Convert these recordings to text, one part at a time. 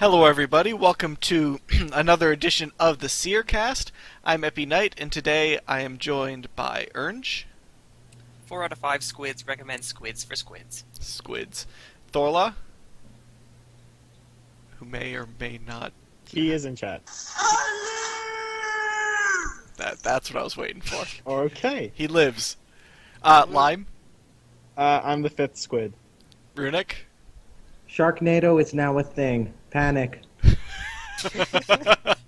Hello everybody, welcome to another edition of the Seercast. I'm ePiKnight, and today I am joined by Ernj. 4 out of 5 squids recommend squids for squids. Squids. Thorlah, who may or may not... He is in chat. That's what I was waiting for. Okay. He lives. Liem. I'm the 5th squid. Runic. Sharknado is now a thing. Panic.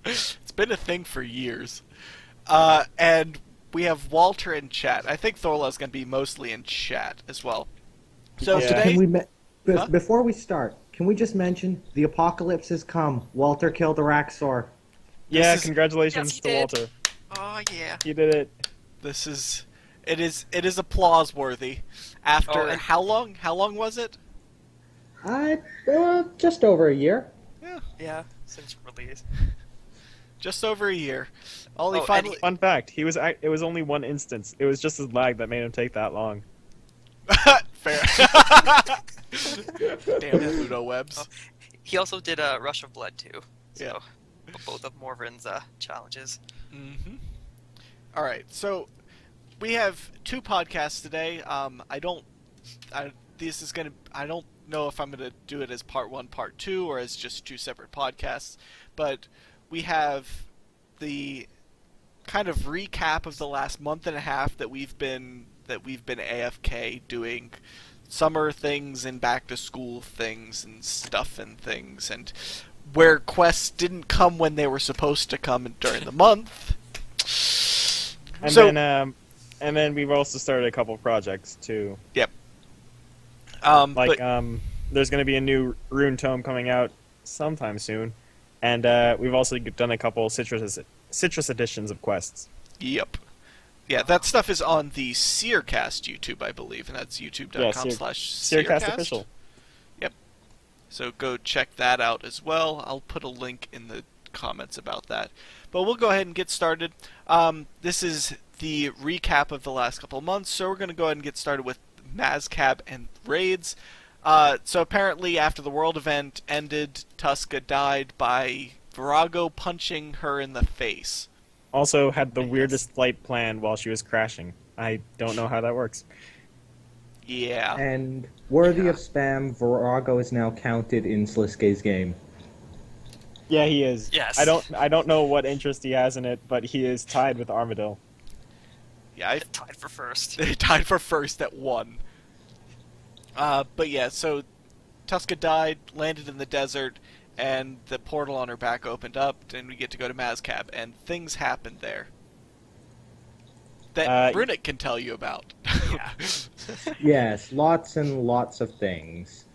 It's been a thing for years. And we have Walter in chat. I think Thorlah is going to be mostly in chat as well. So Yeah. today... Can we Huh? before we start, can we just mention the apocalypse has come? Walter killed a Raxor. Yeah, is- congratulations Yes, he to did. Walter. Oh yeah. He did it. This is... It is applause worthy. After... Oh, and- How long? How long was it? Just over a year. Yeah, since release. Just over a year. All he Oh, and finally... Fun fact, it was only one instance. It was just his lag that made him take that long. Fair. Damn Pluto webs. Oh, he also did a Rush of Blood too. So Yeah. both of Morven's challenges. Mm-hmm. All right, so we have two podcasts today. I don't know if I'm gonna do it as part one, part two, or as just two separate podcasts. But we have the kind of recap of the last month and a half that we've been AFK doing summer things and back to school things and stuff and things, and where quests didn't come when they were supposed to come during the month. And then we've also started a couple projects too. Yep. There's going to be a new rune tome coming out sometime soon, and we've also done a couple citrus editions of quests. Yep. Yeah, that stuff is on the Seercast YouTube, I believe, and that's youtube.com/Seercast. Seercast official. Yep. So go check that out as well. I'll put a link in the comments about that. But we'll go ahead and get started. This is the recap of the last couple of months, so we're going to go ahead and get started with Mazcab and raids. So apparently after the world event ended, Tuska died by Virago punching her in the face. Also had the Yes. weirdest flight plan while she was crashing. I don't know how that works. Yeah. And worthy Yeah. of spam, Virago is now counted in Sliske's game. Yeah, he is. Yes. I don't know what interest he has in it, but he is tied with Armadillo. Yeah, Tied for first. they tied for first at 1. But yeah, so Tuska died, landed in the desert, and the portal on her back opened up, and we get to go to Mazcab, and things happened there that Runic can tell you about. Yeah. Yes, lots and lots of things.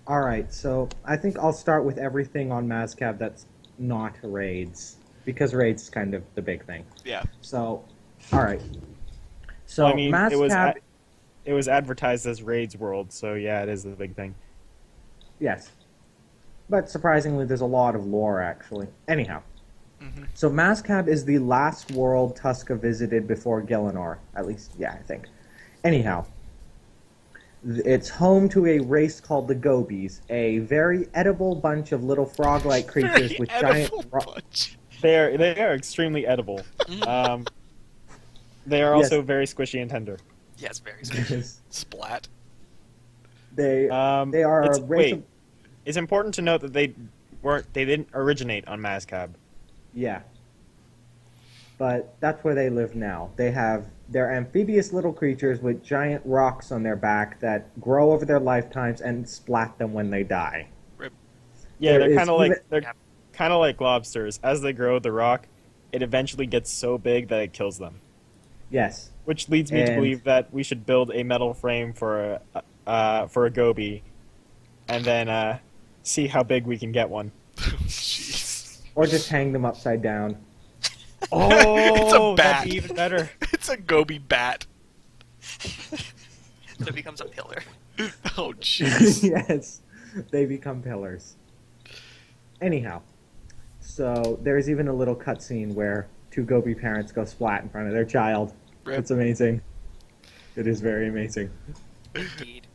Alright, so I think I'll start with everything on Mazcab that's not raids, because raids is kind of the big thing. Yeah. So, alright. So, I mean, Mazcab... it was advertised as Raids World, so yeah, it is the big thing. Yes. But surprisingly, there's a lot of lore, actually. Anyhow. Mhm. So Mazcab is the last world Tuska visited before Gielinor. At least, yeah, I think. Anyhow. It's home to a race called the Gobies, a very edible bunch of little frog-like creatures with giant... bunch. They are extremely edible. They are also very squishy and tender. Yes, very sweet. Splat. they are a race of... It's important to note that they didn't originate on Mazcab. Yeah. But that's where they live now. They're amphibious little creatures with giant rocks on their back that grow over their lifetimes and splat them when they die. Yeah, There they're is kind of like lobsters. As they grow the rock, it eventually gets so big that it kills them. Yes. Which leads me to believe that we should build a metal frame for a goby, and then see how big we can get one. Jeez. Or just hang them upside down. Oh, It's a bat. that'd be even better. It's a Gobi bat. So it becomes a pillar. Oh, jeez. Yes. They become pillars. Anyhow. So, there's even a little cutscene where two Gobi parents go splat in front of their child. Rip. It's amazing. It is very amazing. Indeed.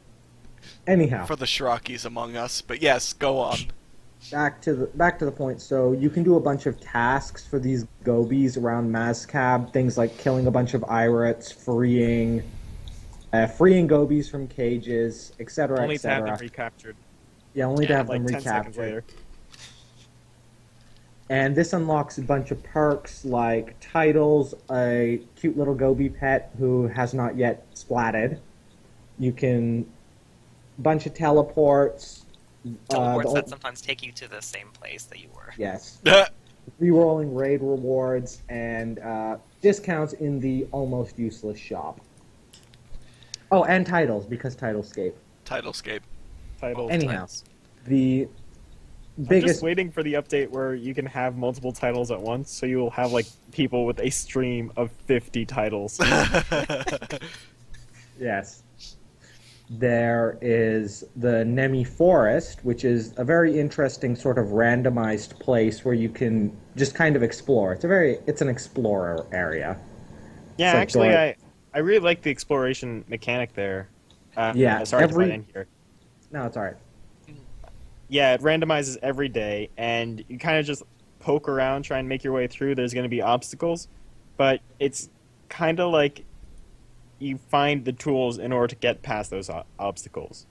Anyhow. For the Shirokis among us, but yes, go on. back to the point. So you can do a bunch of tasks for these gobies around Mazcab, things like killing a bunch of Irates, freeing gobies from cages, etc., Only to have them etc. recaptured. Yeah, only to have Like them 10 seconds recaptured. later. And this unlocks a bunch of perks like titles, a cute little goby pet who has not yet splatted. You can bunch of teleports. Teleports the- that sometimes take you to the same place that you were. Yes. Rerolling raid rewards and discounts in the almost useless shop. Oh, and titles, because Titlescape. Titlescape. Titles. Anyhow, the I'm biggest... just waiting for the update where you can have multiple titles at once, so you will have like people with a stream of 50 titles. Yes. There is the Nemi Forest, which is a very interesting sort of randomized place where you can just kind of explore. It's an explorer area. Yeah, It's like actually, Dora- I really like the exploration mechanic there. Yeah, sorry to butt in here. No, it's alright. Yeah, it randomizes every day, and you kind of just poke around, try and make your way through. There's going to be obstacles, but it's kind of like you find the tools in order to get past those obstacles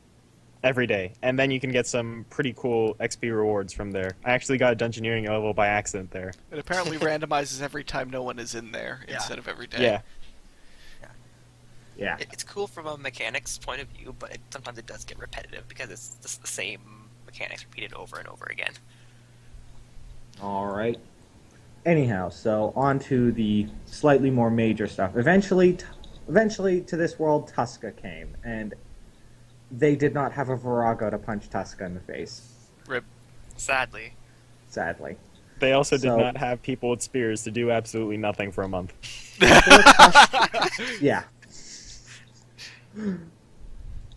every day, and then you can get some pretty cool XP rewards from there. I actually got a dungeoneering level by accident there. It apparently randomizes every time no one is in there Yeah. instead of every day. Yeah. Yeah. It's cool from a mechanics point of view, but sometimes it does get repetitive because it's just the same mechanics repeated over and over again. Alright. Anyhow, so on to the slightly more major stuff. Eventually to this world, Tuska came, and they did not have a Virago to punch Tuska in the face, Rip. Sadly. sadly. They also did So- not have people with spears to do absolutely nothing for a month. Yeah.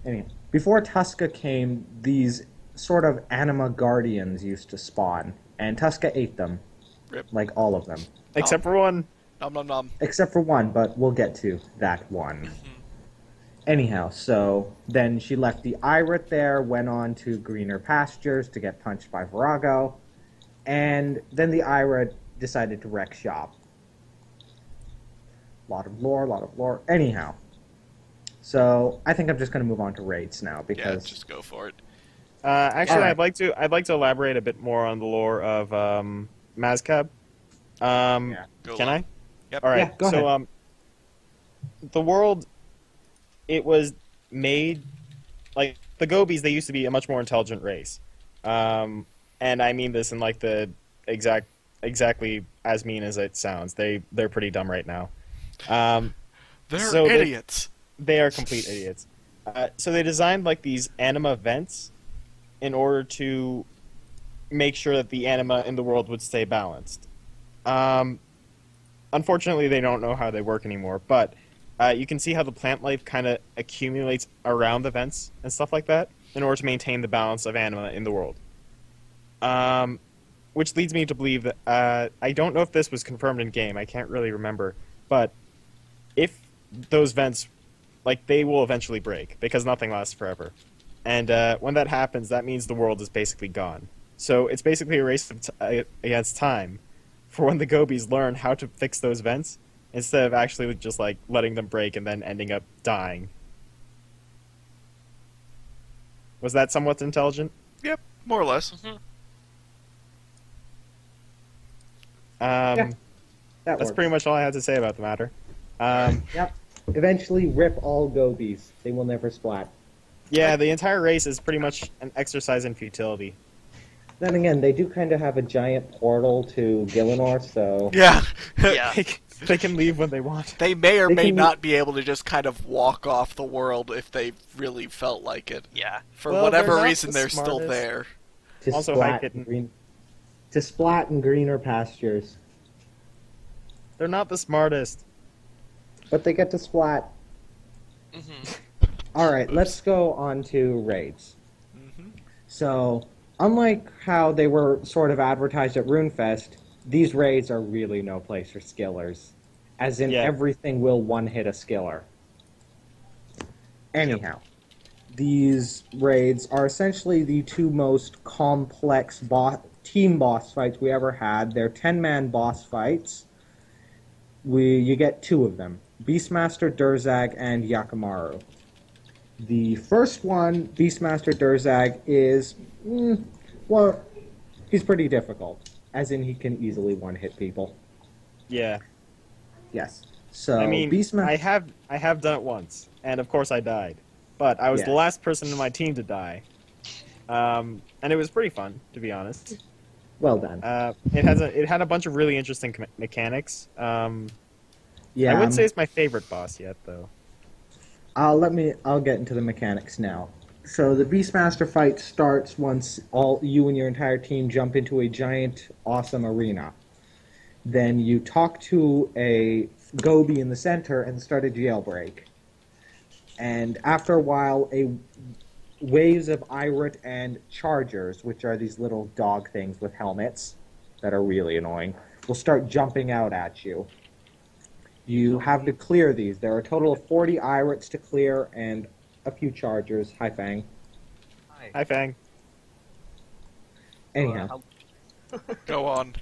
Anyway, before Tuska came, these sort of anima guardians used to spawn, and Tuska ate them. Rip. Like all of them. Except for one. Nom nom nom. Except for one, but we'll get to that one. Anyhow, so then she left the Irate there, went on to greener pastures to get punched by Virago, and then the Irate decided to wreck shop. Lot of lore. Anyhow, so I think I'm just going to move on to raids now Yeah, because just go for it. Actually, Alright. I'd like to elaborate a bit more on the lore of Mazcab. Yeah. Go Can on. I? Yep. All right. Yeah, go so, ahead. The world, it was made like the Gobies. They used to be a much more intelligent race, and I mean this in like the exactly as mean as it sounds. They're pretty dumb right now. They're so idiots. They are complete idiots. So they designed like these anima vents in order to make sure that the anima in the world would stay balanced. Unfortunately, they don't know how they work anymore, but you can see how the plant life kind of accumulates around the vents and stuff like that in order to maintain the balance of anima in the world. Which leads me to believe that I don't know if this was confirmed in game. I can't really remember, but if those vents, like, they will eventually break because nothing lasts forever, and when that happens, that means the world is basically gone. So it's basically a race against time for when the Gobies learn how to fix those vents instead of actually just like letting them break and then ending up dying. Was that somewhat intelligent? Yep, more or less. That That's works. pretty much all I had to say about the matter. Yep. Eventually, rip all gobies. They will never splat. Yeah, the entire race is pretty much an exercise in futility. Then again, they do kind of have a giant portal to Gillinor, so... Yeah. Yeah. They can leave when they want. They may or They may can- not be able to just kind of walk off the world if they really felt like it. Yeah. For Well, whatever they're not reason, the they're still smartest. there. To Also, splat hi, Kitten. to splat in greener pastures. They're not the smartest. But they get to splat. Alright, let's go on to raids. Mhm. So, unlike how they were sort of advertised at RuneFest, these raids are really no place for skillers. As in, Yeah. everything will one-hit a skiller. Anyhow, these raids are essentially the two most complex team boss fights we ever had. They're 10-man boss fights. You get two of them, Beastmaster Durzag and Yakamaru. The first one, Beastmaster Durzag, is, well, he's pretty difficult, as in he can easily one-hit people. Yeah. Yes. So, I mean, Beastmaster... I have done it once, and of course I died. But I was the last person in my team to die. And it was pretty fun, to be honest. Well done. It had a bunch of really interesting mechanics. I wouldn't say it's my favorite boss yet, though. I'll get into the mechanics now. So the Beastmaster fight starts once you and your entire team jump into a giant, awesome arena. Then you talk to a Gobi in the center and start a jailbreak. And after a while, waves of Irate and Chargers, which are these little dog things with helmets that are really annoying, will start jumping out at you. You have to clear these. There are a total of 40 Irates to clear and a few Chargers. Hi, Fang. Hi, Fang. Anyhow. Go on.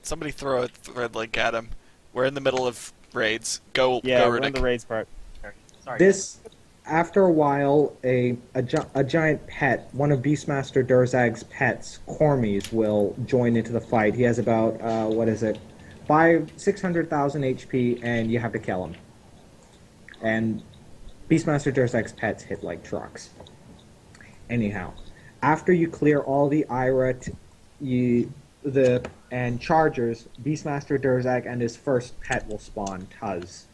Somebody throw a thread link at him. We're in the middle of raids. Go, yeah, go, we're in Runic. the raids part. Sorry. After a while, a giant pet, one of Beastmaster Durzag's pets, Cormies, will join into the fight. He has about, 600,000 HP, and you have to kill him. And Beastmaster Durzag's pets hit like trucks. Anyhow, after you clear all the Irate and Chargers, Beastmaster Durzag and his first pet will spawn, Tuz.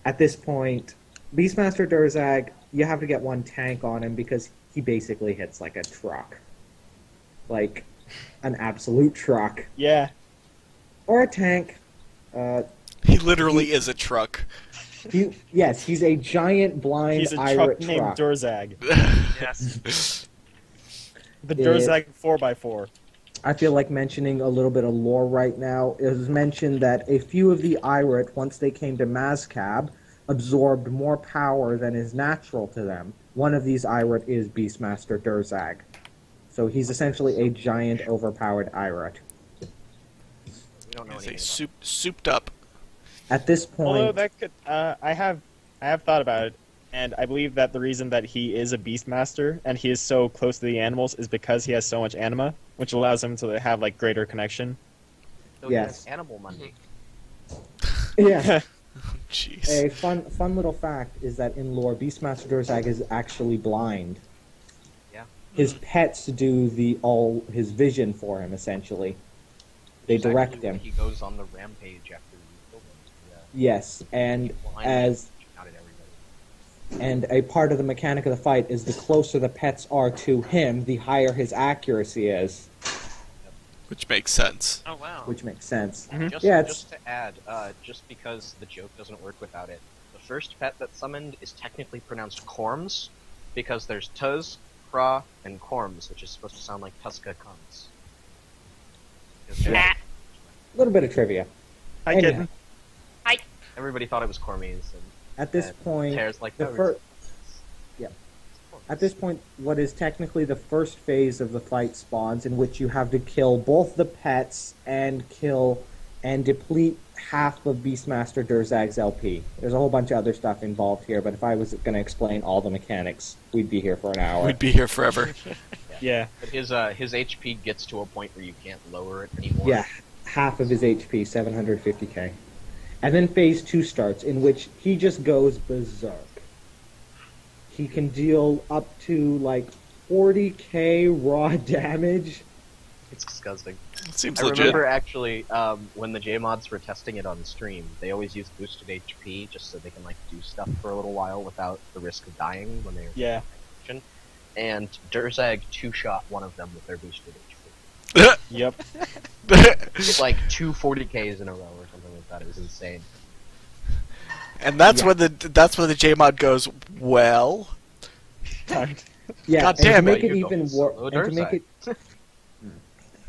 At this point, Beastmaster Durzag, you have to get one tank on him because he basically hits like a truck. Like, an absolute truck. Yeah. Or a tank. He literally is a truck. Yes, he's a giant blind He's a Irate truck named Durzag. Yes. The Durzag 4x4. I feel like mentioning a little bit of lore right now. It was mentioned that a few of the Irate, once they came to Mazcab, absorbed more power than is natural to them. One of these Irate is Beastmaster Durzag. So he's essentially a giant, overpowered Irate. We don't know He's anything a souped up. At this Although point... that could, I have thought about it, and I believe that the reason that he is a Beastmaster and he is so close to the animals is because he has so much anima, which allows him to have like greater connection. So Yes. he has Animal Monday. Yeah. Jeez. A fun little fact is that in lore, Beastmaster Durzag is actually blind. Yeah. His pets do his vision for him, essentially. They Exactly direct when him. He goes on the rampage after you kill him. Yeah. Yes, and Not at everybody. and a part of the mechanic of the fight is the closer the pets are to him, the higher his accuracy is, Which makes sense. Oh wow. which makes sense. Just, Yeah, just to add, just because the joke doesn't work without it, the first pet that's summoned is technically pronounced Corms, because there's Tuz, Kra, and Corms, which is supposed to sound like Tuska comes. A little bit of trivia. Hi, Anyhow. Kitten. Everybody thought it was Cormies, and At this And point, Tara's like, the no, fir- it's at this point, what is technically the first phase of the fight spawns, in which you have to kill both the pets and deplete half of Beastmaster Durzag's LP. There's a whole bunch of other stuff involved here, but if I was going to explain all the mechanics, we'd be here for an hour. We'd be here forever. Yeah. But his HP gets to a point where you can't lower it anymore. Yeah, half of his HP, 750k. And then phase 2 starts, in which he just goes berserk. He can deal up to like 40k raw damage. It's disgusting. Seems I legit. remember actually when the JMods were testing it on stream, they always use boosted HP just so they can like do stuff for a little while without the risk of dying when they're Yeah. in action. And Durzag two-shot one of them with their boosted HP. Yep. It's like 240ks in a row or something like that. It was insane. And that's when the JMod goes, well, Yeah, God and damn to it. make it You even go worse, slow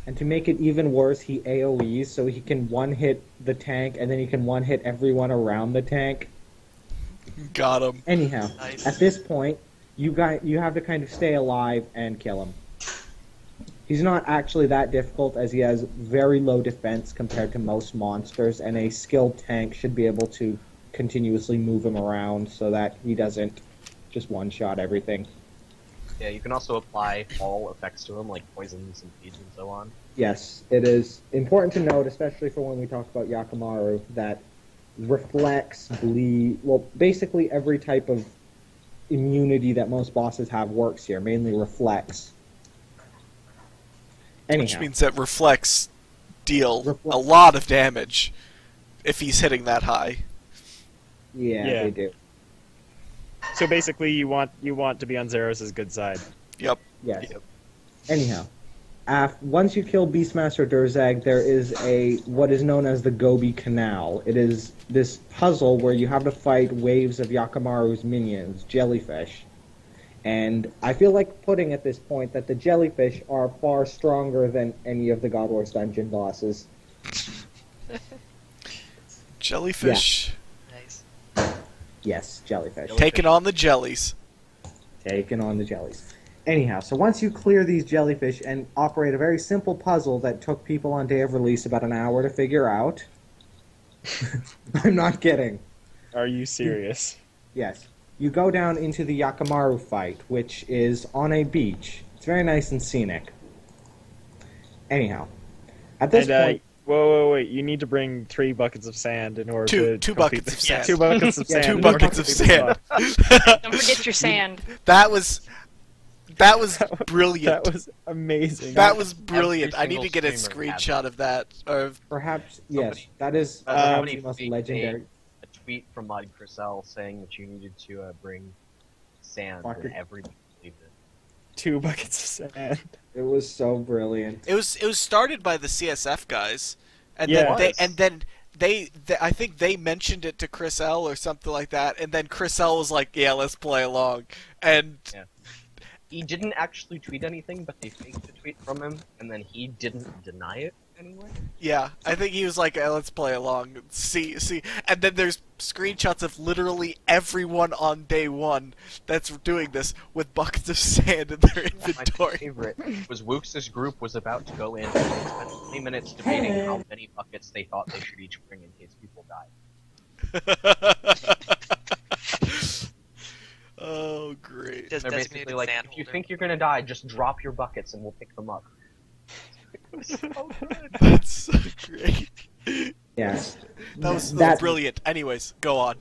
and to make it even worse, he AoEs, so he can one hit the tank, and then he can one hit everyone around the tank. Got him. Anyhow, Nice. at this point, you have to kind of stay alive and kill him. He's not actually that difficult, as he has very low defense compared to most monsters, and a skilled tank should be able to continuously move him around so that he doesn't just one-shot everything. Yeah, you can also apply fall effects to him, like poisons and feeds and so on. Yes, it is important to note, especially for when we talk about Yakimaru, that reflex, bleed, well, basically every type of immunity that most bosses have works here, mainly reflex. Anyhow. Which means that reflex deal a lot of damage if he's hitting that high. Yeah, they do. So basically, you want to be on Zeros' good side. Yep. Yes. Yep. Anyhow, once you kill Beastmaster Durzag, there is what is known as the Gobi Canal. It is this puzzle where you have to fight waves of Yakimaru's minions, jellyfish. And I feel like putting at this point that the jellyfish are far stronger than any of the God Wars dungeon bosses. Jellyfish. Nice. Yes, jellyfish. Taking on the jellies. Taking on the jellies. Anyhow, so once you clear these jellyfish and operate a very simple puzzle that took people on day of release about an hour to figure out... I'm not kidding. Are you serious? Yes. You go down into the Yakimaru fight, which is on a beach. It's very nice and scenic. Anyhow, at this point... Wait. You need to bring 3 buckets of sand in order to... Two buckets of sand. 2 buckets of Yeah, sand. 2 in order buckets to of complete the sand. boss. Don't forget your sand. That was brilliant. That was amazing. That was brilliant. I Every need to get a single streamer screenshot of that. Perhaps, yes, Somebody- that is somebody the most made legendary... a tweet from Mod Crisell saying that you needed to bring sand, Bucket. and everybody believed it. 2 buckets of sand. It was so brilliant. It was started by the CSF guys, and Yeah. then they I think they mentioned it to Chris L or something like that, and then Chris L was like, "Yeah, let's play along," and He didn't actually tweet anything, but they faked a tweet from him, and then he didn't deny it anyway. yeah, I think he was like, "Let's play along, see," and then there's screenshots of literally everyone on day one that's doing this with buckets of sand in their My inventory. favorite was Wooks' group was about to go in and they spent 20 minutes debating how many buckets they thought they should each bring in case people died. Oh, great! Just They're designated basically like, sand if you holder. think you're gonna die, just drop your buckets and we'll pick them up. That's so great. Yes. That was That- brilliant. Anyways, go on.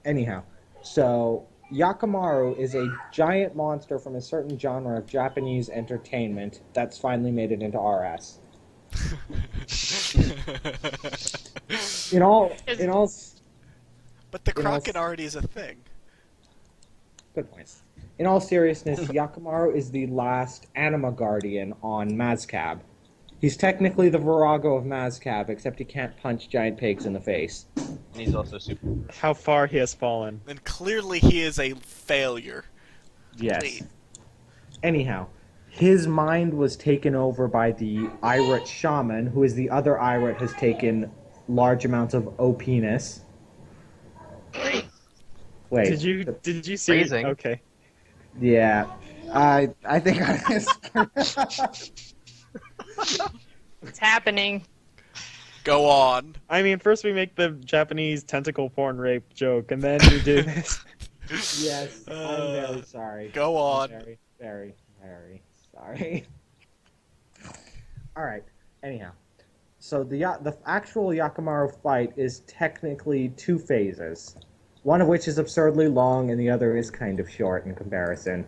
Anyhow, so Yakimaru is a giant monster from a certain genre of Japanese entertainment that's finally made it into RS. In all, But the You know, Kraken already is a thing. good points. In all seriousness, Yakimaru is the last anima guardian on Mazcab. He's technically the Virago of Mazcab, except he can't punch giant pigs in the face. And he's also super. How far he has fallen. And clearly he is a failure. Yes. Wait. Anyhow, his mind was taken over by the Irate Shaman, who is the other Irate has taken large amounts of O-penis. Wait. Did you see? Phrasing. Okay. Yeah. I think I It's happening. Go on. I mean, first we make the Japanese tentacle porn rape joke, and then we do this. Yes, I'm very sorry. Go on. I'm very, very, very sorry. Alright, anyhow. So the actual Yakimaru fight is technically 2 phases. One of which is absurdly long, and the other is kind of short in comparison.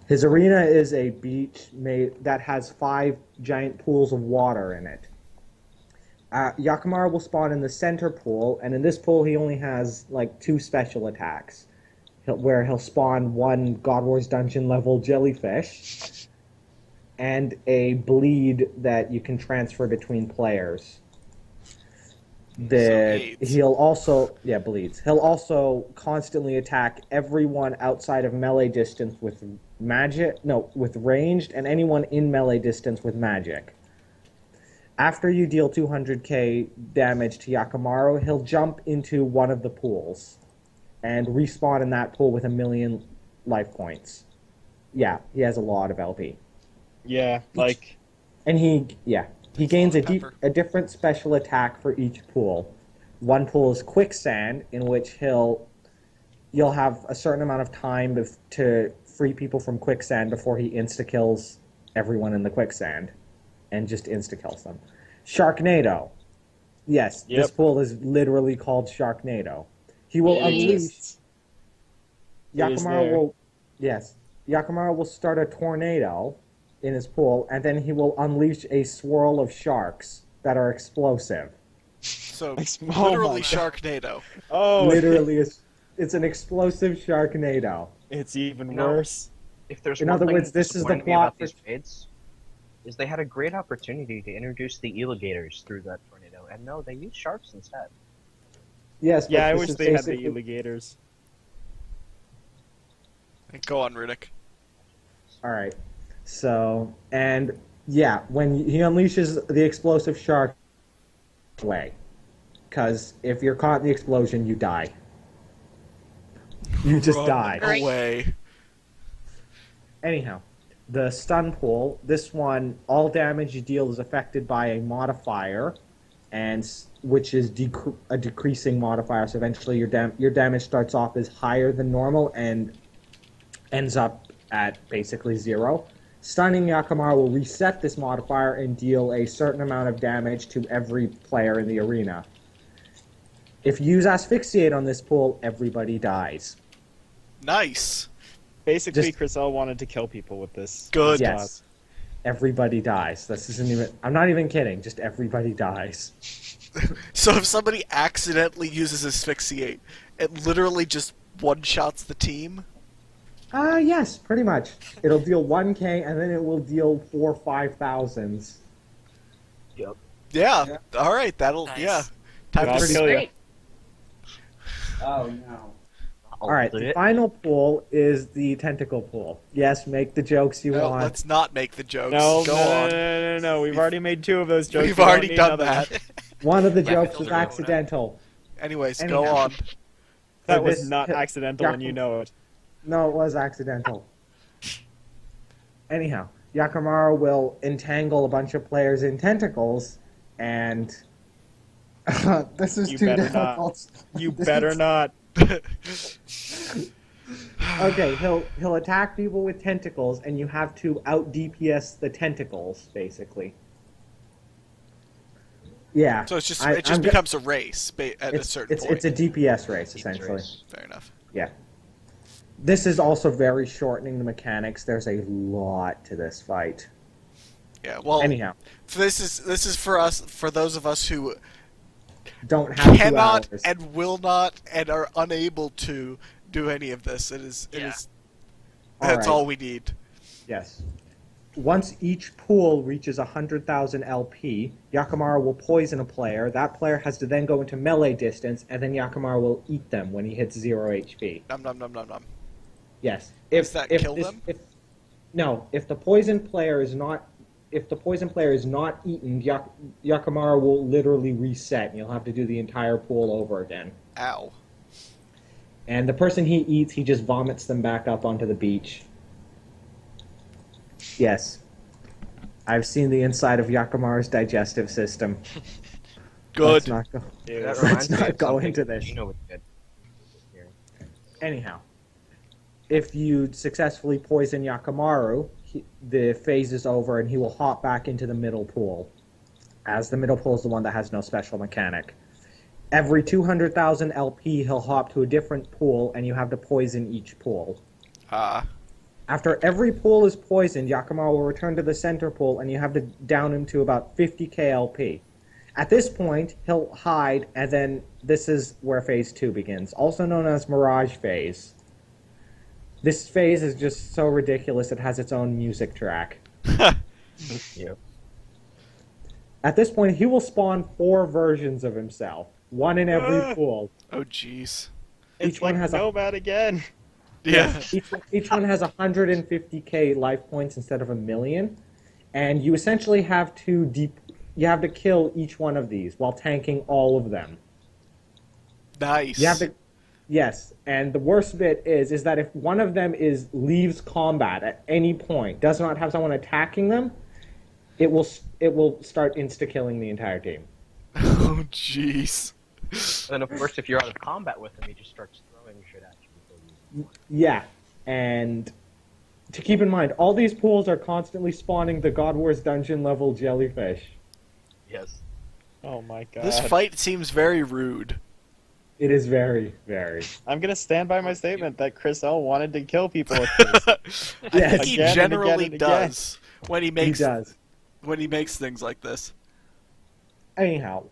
His arena is a beach that has 5 giant pools of water in it. Yakimaru will spawn in the center pool, and in this pool he only has like 2 special attacks. Where he'll spawn 1 God Wars Dungeon level jellyfish, and a bleed that you can transfer between players. AIDS. He'll also bleeds. He'll also constantly attack everyone outside of melee distance with with ranged, and anyone in melee distance with magic. After you deal 200k damage to Yakimaru, he'll jump into one of the pools, and respawn in that pool with 1,000,000 life points. Yeah, he has a lot of LP. Yeah, like And he gains Salt and pepper. a different special attack for each pool. One pool is quicksand, in which you'll have a certain amount of time to free people from quicksand before he insta-kills everyone in the quicksand, and just insta-kills them. Sharknado. Yes, this Yep. pool is literally called Sharknado. He will it unleash. exists. It is Yakamaru there. will. Yes, Yakamaru will start a tornado in his pool, and then he will unleash a swirl of sharks that are explosive. So Oh literally my Sharknado. Oh, Literally, it's an explosive Sharknado. it's even You know, worse. If there's In one other thing words, that's this is the disappointing me plot about these raids, is they had a great opportunity to introduce the alligators through that tornado, and no, they used sharks instead. Yes, but Yeah, I this wish is they had the basically- alligators. Go on, Runic. All right. So, and yeah, when he unleashes the explosive shark way, because if you're caught in the explosion, you die. You just Run die. Right. away. Anyhow, the stun pool, this one, all damage you deal is affected by a modifier, which is a decreasing modifier. So eventually your damage starts off as higher than normal and ends up at basically 0. Stunning Yakamaru will reset this modifier and deal a certain amount of damage to every player in the arena. If you use Asphyxiate on this pool, everybody dies. Nice. Basically, Just- Chris L wanted to kill people with this. Good. Yes. Everybody dies. This isn't even... I'm not even kidding. Just everybody dies. So if somebody accidentally uses Asphyxiate, it literally just one-shots the team? Yes, pretty much. It'll deal 1k, and then it will deal 5,000s. Yep. Yeah. Alright, that'll... Nice. Yeah. Time I'll to kill ya. Great. Oh, no. I'll Alright, do the it. final pool is the tentacle pool. Yes, make the jokes you No, want. let's not make the jokes. No, Go no, on. no. We've already made 2 of those jokes. We've We don't already need done another that. one. One of the Yeah, jokes I was feel like- accidental. Anyways, Anyhow. go on. That For was this- not accidental, and you know it. No, it was accidental. Anyhow, Yakamaru will entangle a bunch of players in tentacles, and this is You too better not. difficult. You This better is- not. Okay, he'll attack people with tentacles, and you have to out DPS the tentacles, basically. Yeah. So it's just I- it just I'm go- becomes a race at a certain it's, point. It's a DPS race, Deep essentially. race. Fair enough. Yeah. This is also very shortening the mechanics. There's a lot to this fight. Yeah. Well, Anyhow, this is for us, for those of us who don't have 2 cannot hours. and will not and are unable to do any of this. It Yeah. is. That's Alright. all we need. Yes. Once each pool reaches 100,000 LP, Yakamaru will poison a player. That player has to then go into melee distance, and then Yakamaru will eat them when he hits 0 HP. Num num num num num. Yes. Does that kill them? No, if the poison player is not eaten, Yakamaru will literally reset, and you'll have to do the entire pool over again. Ow. And the person he eats, he just vomits them back up onto the beach. Yes. I've seen the inside of Yakamaru's digestive system. Let's Good. not go. Ew. That Let's reminds me not of go something into this. Gino would get. Here. Anyhow, if you successfully poison Yakamaru, the phase is over and he will hop back into the middle pool, as the middle pool is the one that has no special mechanic. Every 200,000 LP, he'll hop to a different pool, and you have to poison each pool. After every pool is poisoned, Yakamaru will return to the center pool, and you have to down him to about 50k LP. At this point, he'll hide, and then this is where Phase 2 begins, also known as Mirage Phase. This phase is just so ridiculous, it has its own music track. Yep. At this point, he will spawn 4 versions of himself, one in every pool. Oh jeez. It's Each one like has a- Nomad again. Yeah. Each one has 150k life points instead of 1,000,000, and you essentially have to kill each one of these while tanking all of them. Nice. You have to Yes, and the worst bit is that if one of them leaves combat at any point, does not have someone attacking them, it will start insta-killing the entire team. Oh, jeez. And of course, if you're out of combat with him, he just starts throwing shit at you. Yeah, and to keep in mind, all these pools are constantly spawning the God Wars dungeon level jellyfish. Yes. Oh my god. This fight seems very rude. It is very, very. I'm gonna stand by my statement that Chris L wanted to kill people with this. I Yes. think he Again and generally again and again. does when he He makes does. things like this. Anyhow,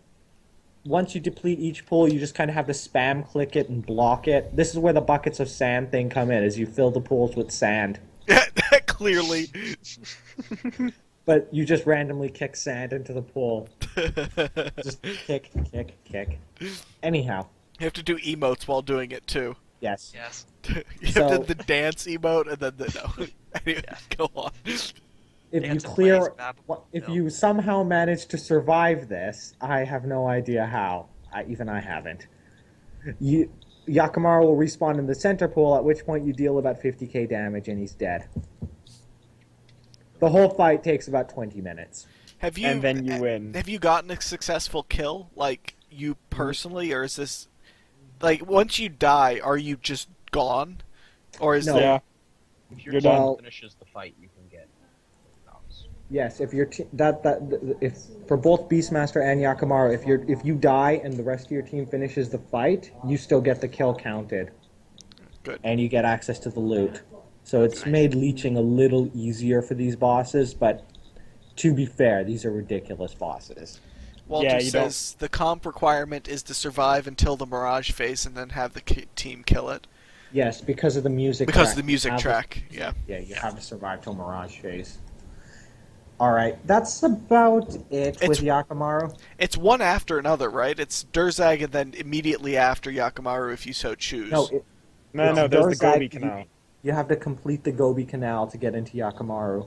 once you deplete each pool, you just kind of have to spam click it and block it. This is where the buckets of sand thing come in, as you fill the pools with sand. Clearly. But you just randomly kick sand into the pool. Just kick, kick, kick. Anyhow, You have to do emotes while doing it too. yes. Yes. You So- have the dance emote and then the no. Anyway, Yeah. go on. If Dance you and clear, plays, Babble, if Bill. you somehow manage to survive this, I have no idea how. Even I haven't. Yakamaru will respawn in the center pool, at which point you deal about 50k damage and he's dead. The whole fight takes about 20 minutes. Have you And then you win. Have you gotten a successful kill, like you personally, or is this like once you die, are you just gone, or is No. there? Yeah. If your You're team done. finishes the fight, you can get knocks. Yes, if your if for both Beastmaster and Yakamaru, if you die and the rest of your team finishes the fight, you still get the kill counted. Good. And you get access to the loot. So it's made leeching a little easier for these bosses, but to be fair, these are ridiculous bosses. Walter Yeah, you don't- says the comp requirement is to survive until the Mirage phase and then have the team kill it Yes, because of the music. because track. of the music You have track. Yeah. Yeah, you have to survive till Mirage phase. Alright, that's about it It's- with Yakamaru. It's one after another, right? It's Durzag and then immediately after Yakamaru if you so choose. No, No, there's the Durzag, Gobi Canal. You have to complete the Gobi Canal to get into Yakamaru.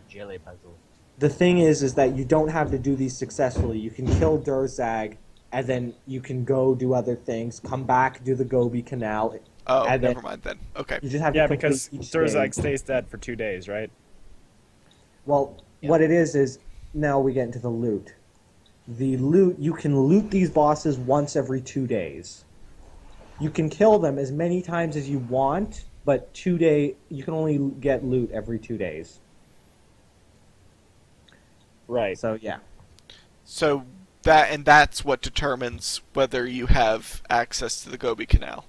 Jelly puzzle. The thing is that you don't have to do these successfully. You can kill Durzag, and then you can go do other things, come back, do the Gobi Canal. Oh, and then never mind then. Okay. You just have Yeah, to complete because each Durzag stage. stays dead for 2 days, right? Well, Yeah. what it is now we get into the loot. The loot, you can loot these bosses once every 2 days. You can kill them as many times as you want, but you can only get loot every 2 days. Right. So yeah. So that's what determines whether you have access to the Gobi Canal,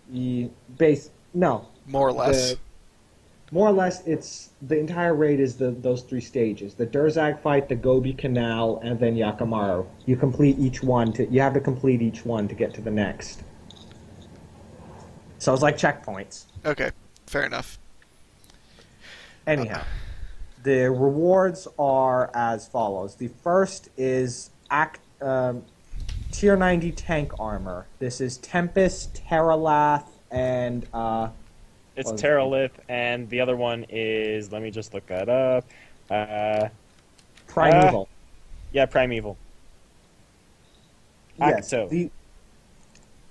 No. more or less. More or less, it's the entire raid is those 3 stages: the Durzag fight, the Gobi Canal, and then Yakamaru. You complete each one. You have to complete each one to get to the next. So it's like checkpoints. Okay, fair enough. Anyhow, the rewards are as follows. The first is Tier 90 tank armor. This is Tempest, Terralath, and It's Well, Terralith, and the other one is, let me just look that up. Primeval. Yeah, Primeval. Yes, Acto.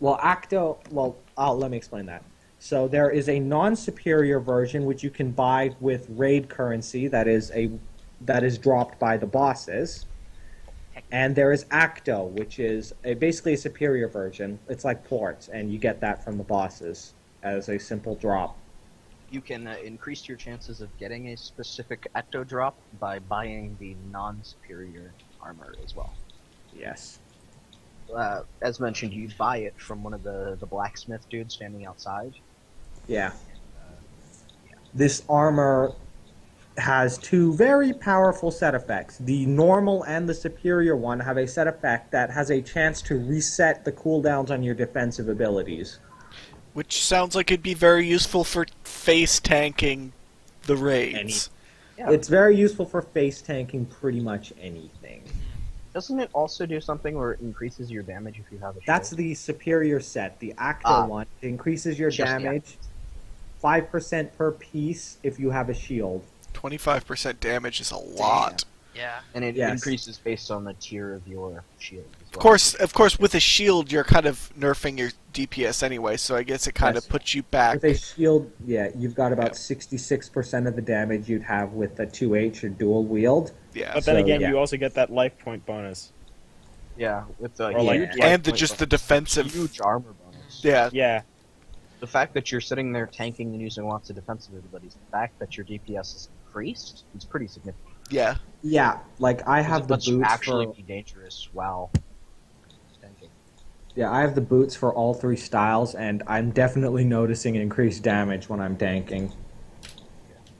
Acto. Well, let me explain that. So there is a non-superior version which you can buy with raid currency that is dropped by the bosses, and there is Acto, which is basically a superior version. It's like ports, and you get that from the bosses as a simple drop. You can increase your chances of getting a specific ecto drop by buying the non-superior armor as well. Yes. As mentioned, you buy it from one of the blacksmith dudes standing outside. Yeah. This armor has 2 very powerful set effects. The normal and the superior one have a set effect that has a chance to reset the cooldowns on your defensive abilities. Which sounds like it'd be very useful for face tanking the raids. Yeah. It's very useful for face tanking pretty much anything. Doesn't it also do something where it increases your damage if you have a shield? That's the superior set. The Acto Ah. one increases your Just the damage 5% per piece if you have a shield. 25% damage is a lot. Yeah. And it Yes. increases based on the tier of your shield as Of well. course, with a shield, you're kind of nerfing your DPS anyway, so I guess it kind Yes. of puts you back. With a shield, yeah, you've got about Yeah. 66% of the damage you'd have with a 2H or dual wield. Yeah. But then So, again, yeah. you also get that life point bonus. Yeah, with the Or, like, huge Yeah. And life just the point bonus, defensive. huge armor bonus. Yeah. Yeah, The fact that you're sitting there tanking and using lots of defensive abilities, the fact that your DPS is increased, is pretty significant. Yeah. Yeah, like I have the Let's boots actually for be dangerous while tanking. I have the boots for all three styles, and I'm definitely noticing increased damage when I'm tanking.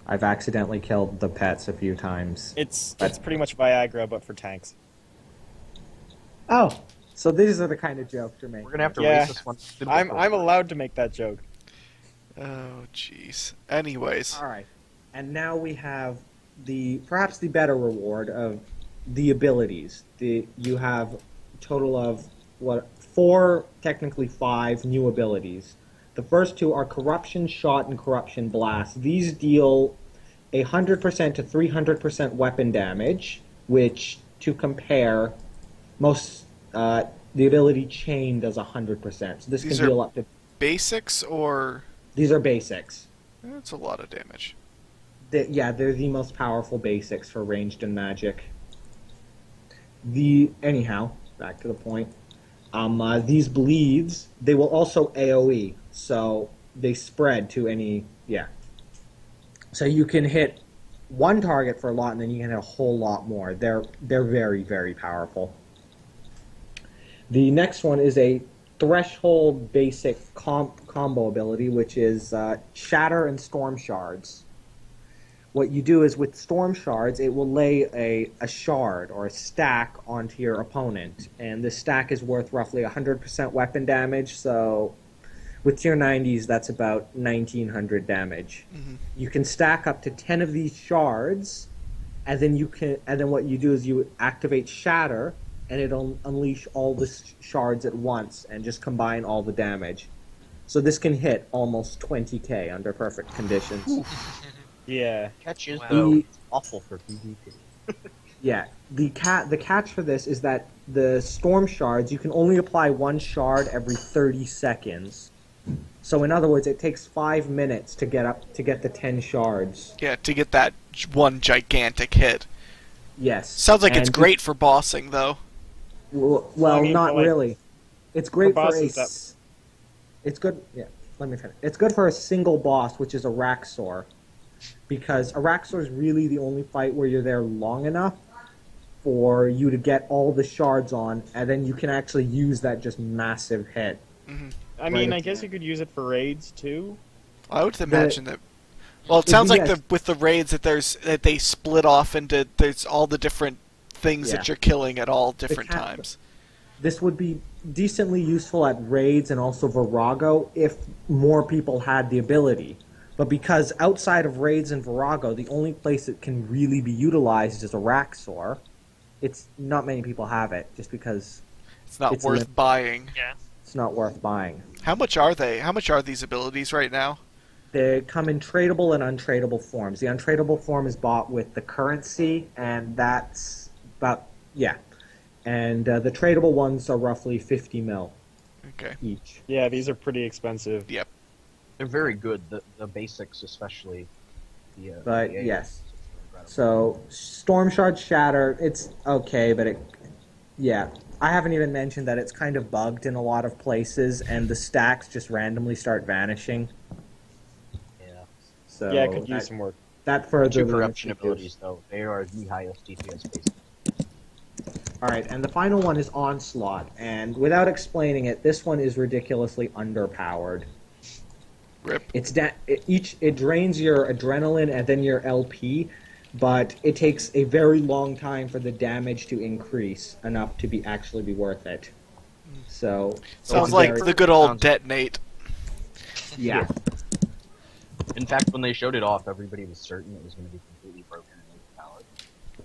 I've accidentally killed the pets a few times. it's pretty much Viagra, but for tanks. Oh, so these are the kind of jokes you're making. We're gonna have to Yeah. raise this one. I'm allowed to make that joke. Oh, jeez. Anyways. All right, and now we have perhaps the better reward of the abilities. You have a total of technically five new abilities. The first two are Corruption Shot and Corruption Blast. These deal 100% to 300% weapon damage, which, to compare, the ability Chain does 100%. So this These can are- deal up to. Basics or. These are basics. That's a lot of damage. They're the most powerful basics for ranged and magic. Anyhow, back to the point. These bleeds, they will also AoE, so they spread to any. Yeah. So you can hit one target for a lot, and then you can hit a whole lot more. They're very, very powerful. The next one is a threshold basic combo ability, which is Shatter and Storm Shards. What you do is with Storm Shards, it will lay a shard or a stack onto your opponent, and this stack is worth roughly 100% weapon damage, so with tier 90s, that's about 1900 damage. Mhm. You can stack up to 10 of these shards, and then what you do is you activate Shatter, and it'll unleash all the shards at once and just combine all the damage. So this can hit almost 20k under perfect conditions. Yeah. Catch is Wow. though it's awful for PvP. Yeah, the catch for this is that the storm shards, you can only apply one shard every 30 seconds. So in other words, it takes 5 minutes to get the 10 shards. Yeah, to get that one gigantic hit. Yes. Sounds like it's And great for bossing, though. Well, I mean, not but, like, really. It's great for bosses It's good. Yeah, let me finish. It's good for a single boss, which is a Raxor, because a Raxor is really the only fight where you're there long enough for you to get all the shards on, and then you can actually use that just massive hit. I mean, Right. I guess you could use it for raids too. I would imagine that. Well, it sounds like with the raids that they split off into there's all the different things Yeah. that you're killing at all different times. This would be decently useful at raids and also Virago if more people had the ability. But because outside of raids and Virago, the only place it can really be utilized is a Raxor, it's not many people have it, just because It's not It's worth lim- buying. Yeah. it's not worth buying. How much are they? How much are these abilities right now? They come in tradable and untradeable forms. The untradeable form is bought with the currency, and that's about, yeah. And the tradable ones are roughly 50 mil Okay. each. Yeah, these are pretty expensive. Yep. They're very good. The basics, especially. But, the yes. are incredible. So, Storm Shard Shatter, it's okay, but yeah. I haven't even mentioned that it's kind of bugged in a lot of places, and the stacks just randomly start vanishing. Yeah. So Yeah, it could use some work. that further Two limits corruption the use. abilities, though. They are the highest DPS basic. Alright, and the final one is Onslaught, and without explaining it, this one is ridiculously underpowered. Rip. It drains your adrenaline and then your LP, but it takes a very long time for the damage to increase enough to actually be worth it. So Sounds it's like very- the good old Sounds- detonate. yeah. In fact, when they showed it off, everybody was certain it was going to be completely broken and overpowered.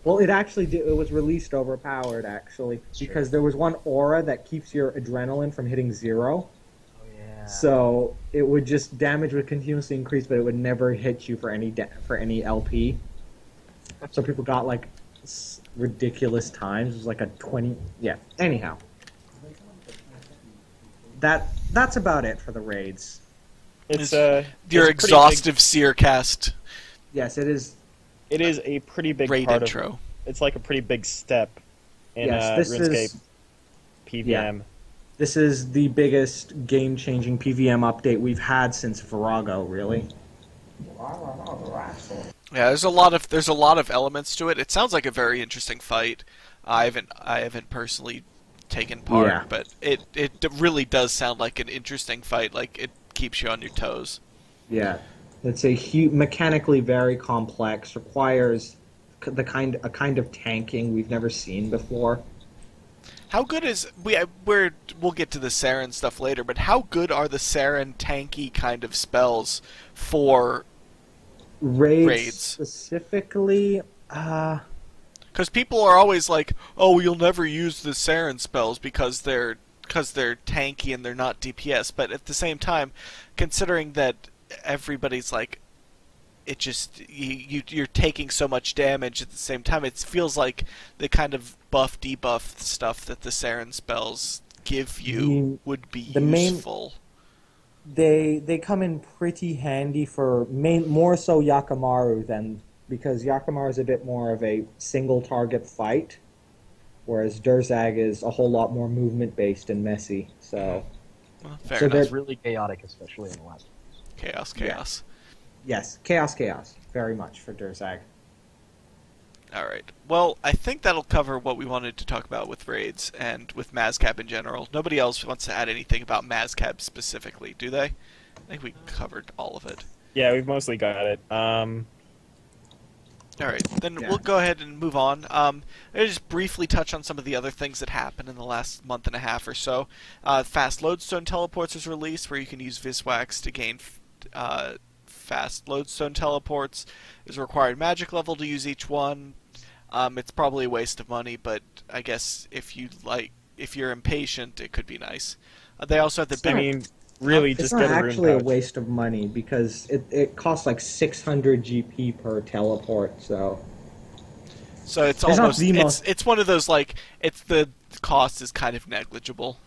Well, it actually it was released overpowered actually because there was one aura that keeps your adrenaline from hitting 0. Oh yeah. So it would just damage would continuously increase, but it would never hit you for any LP. So people got like ridiculous times. It was like a 20. Yeah. Anyhow, that's about it for the raids. It's Your pretty exhaustive Seercast Yes, it is. It is a pretty big raid part intro. of. It's like a pretty big step in Yes, this RuneScape is. PVM. This is the biggest game-changing PVM update we've had since Virago, really. Yeah, there's a lot of elements to it. It sounds like a very interesting fight. I haven't personally taken part, Yeah. but it really does sound like an interesting fight. Like it keeps you on your toes. Yeah, it's mechanically very complex. Requires a kind of tanking we've never seen before. How good is we'll get to the Saren stuff later, but how good are the Saren tanky kind of spells for Raids specifically? Because people are always like, "Oh, you'll never use the Saren spells because they're tanky and they're not DPS." But at the same time, considering that everybody's like, it just you're taking so much damage at the same time, it feels like the kind of buff debuff stuff that the Saren spells give you would be useful. They come in pretty handy for more so Yakamaru because Yakamaru is a bit more of a single target fight, whereas Durzag is a whole lot more movement based and messy. So, Fair so enough. It's really chaotic, especially in the last ones. Chaos. yes, chaos, very much for Durzag. Alright. Well, I think that'll cover what we wanted to talk about with raids and with Mazcab in general. Nobody else wants to add anything about Mazcab specifically, do they? I think we covered all of it. Yeah, we've mostly got it. Alright, then Yeah. we'll go ahead and move on. I'll just briefly touch on some of the other things that happened in the last month and a half or so. Fast Lodestone Teleports is released, where you can use Viswax to gain fast Lodestone Teleports. There's a required magic level to use each one. It's probably a waste of money, but I guess if you're impatient, it could be nice. They also have the big... I mean, really, It's just not get a rune actually a pouch. waste of money because it costs like 600 GP per teleport. So So it's not almost the most- it's one of those like the cost is kind of negligible.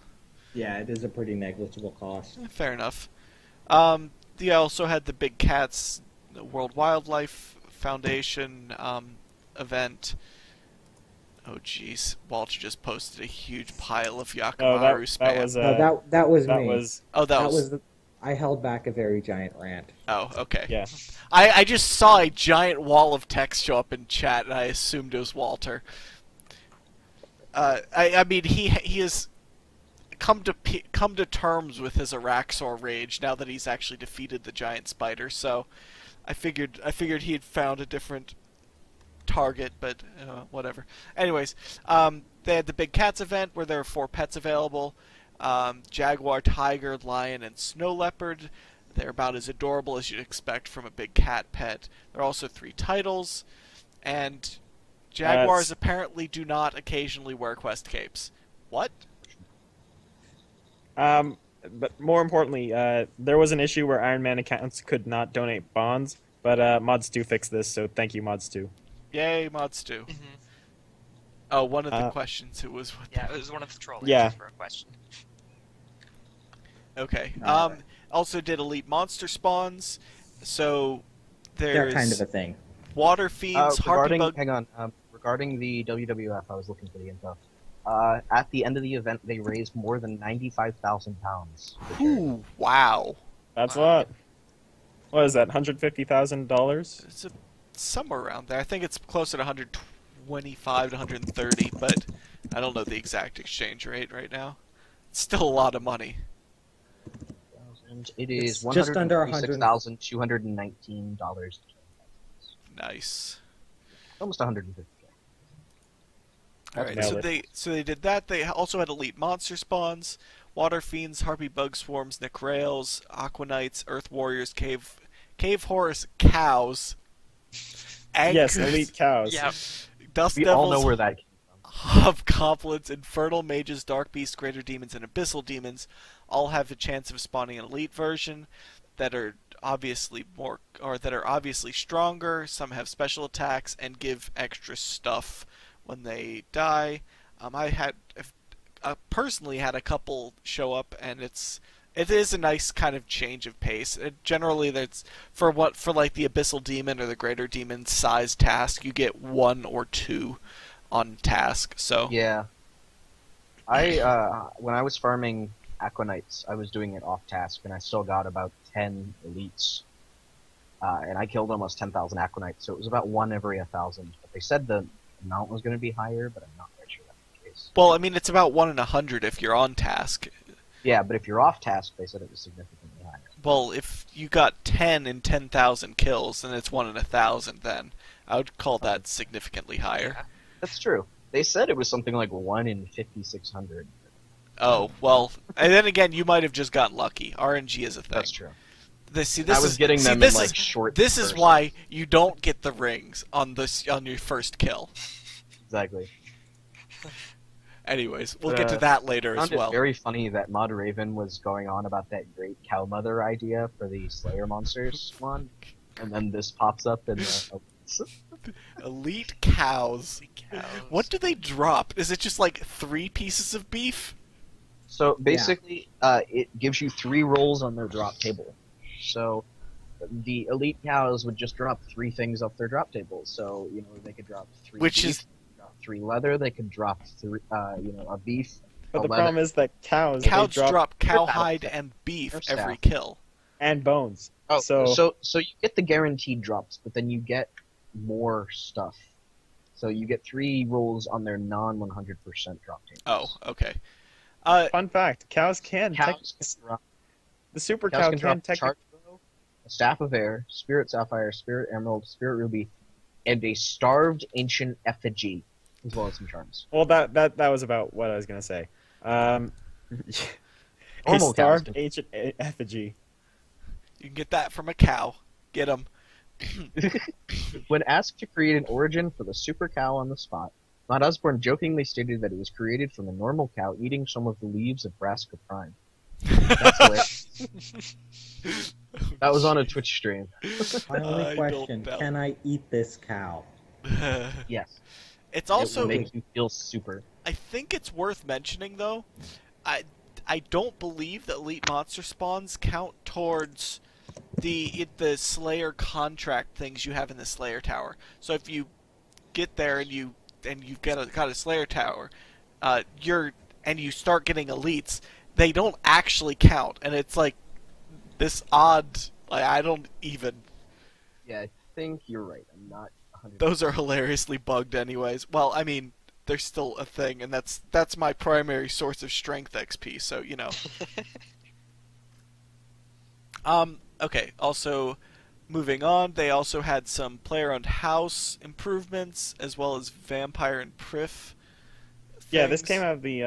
yeah, it is a pretty negligible cost. Fair enough. They also had the Big Cats World Wildlife Foundation event. Oh jeez, Walter just posted a huge pile of Yakamaru Oh, that spam. was No, that was that me. was that was I held back a very giant rant. oh okay. yeah. I just saw a giant wall of text show up in chat, and I assumed it was Walter. I mean he has come to terms with his Araxor rage now that he's actually defeated the giant spider. So I figured he had found a different target, but whatever. Anyways, they had the Big Cats event where there were 4 pets available: jaguar, tiger, lion, and snow leopard. They're about as adorable as you'd expect from a big cat pet. There are also 3 titles, and jaguars apparently do not occasionally wear quest capes. What? But more importantly, there was an issue where Iron Man accounts could not donate bonds, but mods do fix this, so thank you, mods do. Yay, mods do. Mm-hmm. Oh, one of the questions it was what Yeah, it was one of the troll Yeah. answers for a question. Okay. Alright. Also did elite monster spawns. So They're there's kind of a thing. water fiends, harpy bug. Hang on. Regarding the WWF, I was looking for the info. At the end of the event, they raised more than £95,000. Ooh, wow. That's a Wow. lot. What is that? $150,000? It's somewhere around there. I think it's closer to 125 to 130, but I don't know the exact exchange rate right now. It's still a lot of money. It is It's just under $146,219. Nice. Almost 150. All right, Nailed so they did that. They also had elite monster spawns: water fiends, harpy bug swarms, necrails, aquanites, earth warriors, cave horus, cows, Yes, anchors, elite cows. Yeah. dust We devils, all know where that came from. hobgoblins, infernal mages, dark beasts, greater demons, and abyssal demons all have a chance of spawning an elite version that are obviously stronger. Some have special attacks and give extra stuff when they die. I personally had a couple show up, and it is a nice kind of change of pace. Generally, that's for like the Abyssal Demon or the Greater Demon size task, you get 1 or 2 on task. So Yeah. When I was farming Aquanites, I was doing it off task, and I still got about 10 elites. And I killed almost 10,000 Aquanites, so it was about 1 every 1,000. But they said the amount was going to be higher, but I'm not quite sure that's the case. well, I mean, it's about 1 in 100 if you're on task. Yeah, but if you're off task, they said it was significantly higher. Well, if you got 10 in 10,000 kills, then it's 1 in 1,000. Then I would call that significantly higher. Yeah. That's true. They said it was something like 1 in 5,600. Oh well, and then again, you might have just gotten lucky. RNG is a thing. That's true. This I was getting them in like short. This is bursts. why you don't get the rings on your first kill. Exactly. Anyways, we'll get to that later I as found well. it very funny that Mod Raven was going on about that great cow mother idea for the Slayer monsters one, and then this pops up in the. Elite cows. Cows. What do they drop? Is it just like 3 pieces of beef? So basically, it gives you 3 rolls on their drop table. So the elite cows would just drop 3 things off their drop table. So they could drop 3. Which beef, is 3 leather. They could drop 3, a beef. But a the leather. problem is that cows cows they drop They're cowhide battle and beef They're every staff. kill. and bones. Oh, So- so you get the guaranteed drops, but then you get more stuff. So you get 3 rolls on their non-100% drop tables. Oh, okay. Fun fact: cows can Cows can drop, the super cows cow can can drop technically. Charge Bow, a Staff of Air, Spirit Sapphire, Spirit Emerald, Spirit Ruby, and a Starved Ancient Effigy, as well as some charms. Well, that was about what I was gonna say. A Normal cows starved can- ancient effigy. You can get that from a cow. Get them. When asked to create an origin for the super cow on the spot, Matt Osborne jokingly stated that it was created from a normal cow eating some of the leaves of Brassica Prime. That's lit. That was on a Twitch stream. My only I question: don't know. can I eat this cow? Yes. It's It also will make you feel super. I think it's worth mentioning though. I don't believe that elite monster spawns count towards the Slayer contract things you have in the Slayer Tower. So if you get there and you've got a Slayer Tower, you start getting elites, they don't actually count, and it's like this odd. Like, I don't even. Yeah, I think you're right. I'm not 100%. Those are hilariously bugged, anyways. Well, I mean, they're still a thing, and that's my primary source of strength XP. So Okay. Also, moving on, they also had some player-owned house improvements as well as vampire and priff. Yeah, this things. came out of the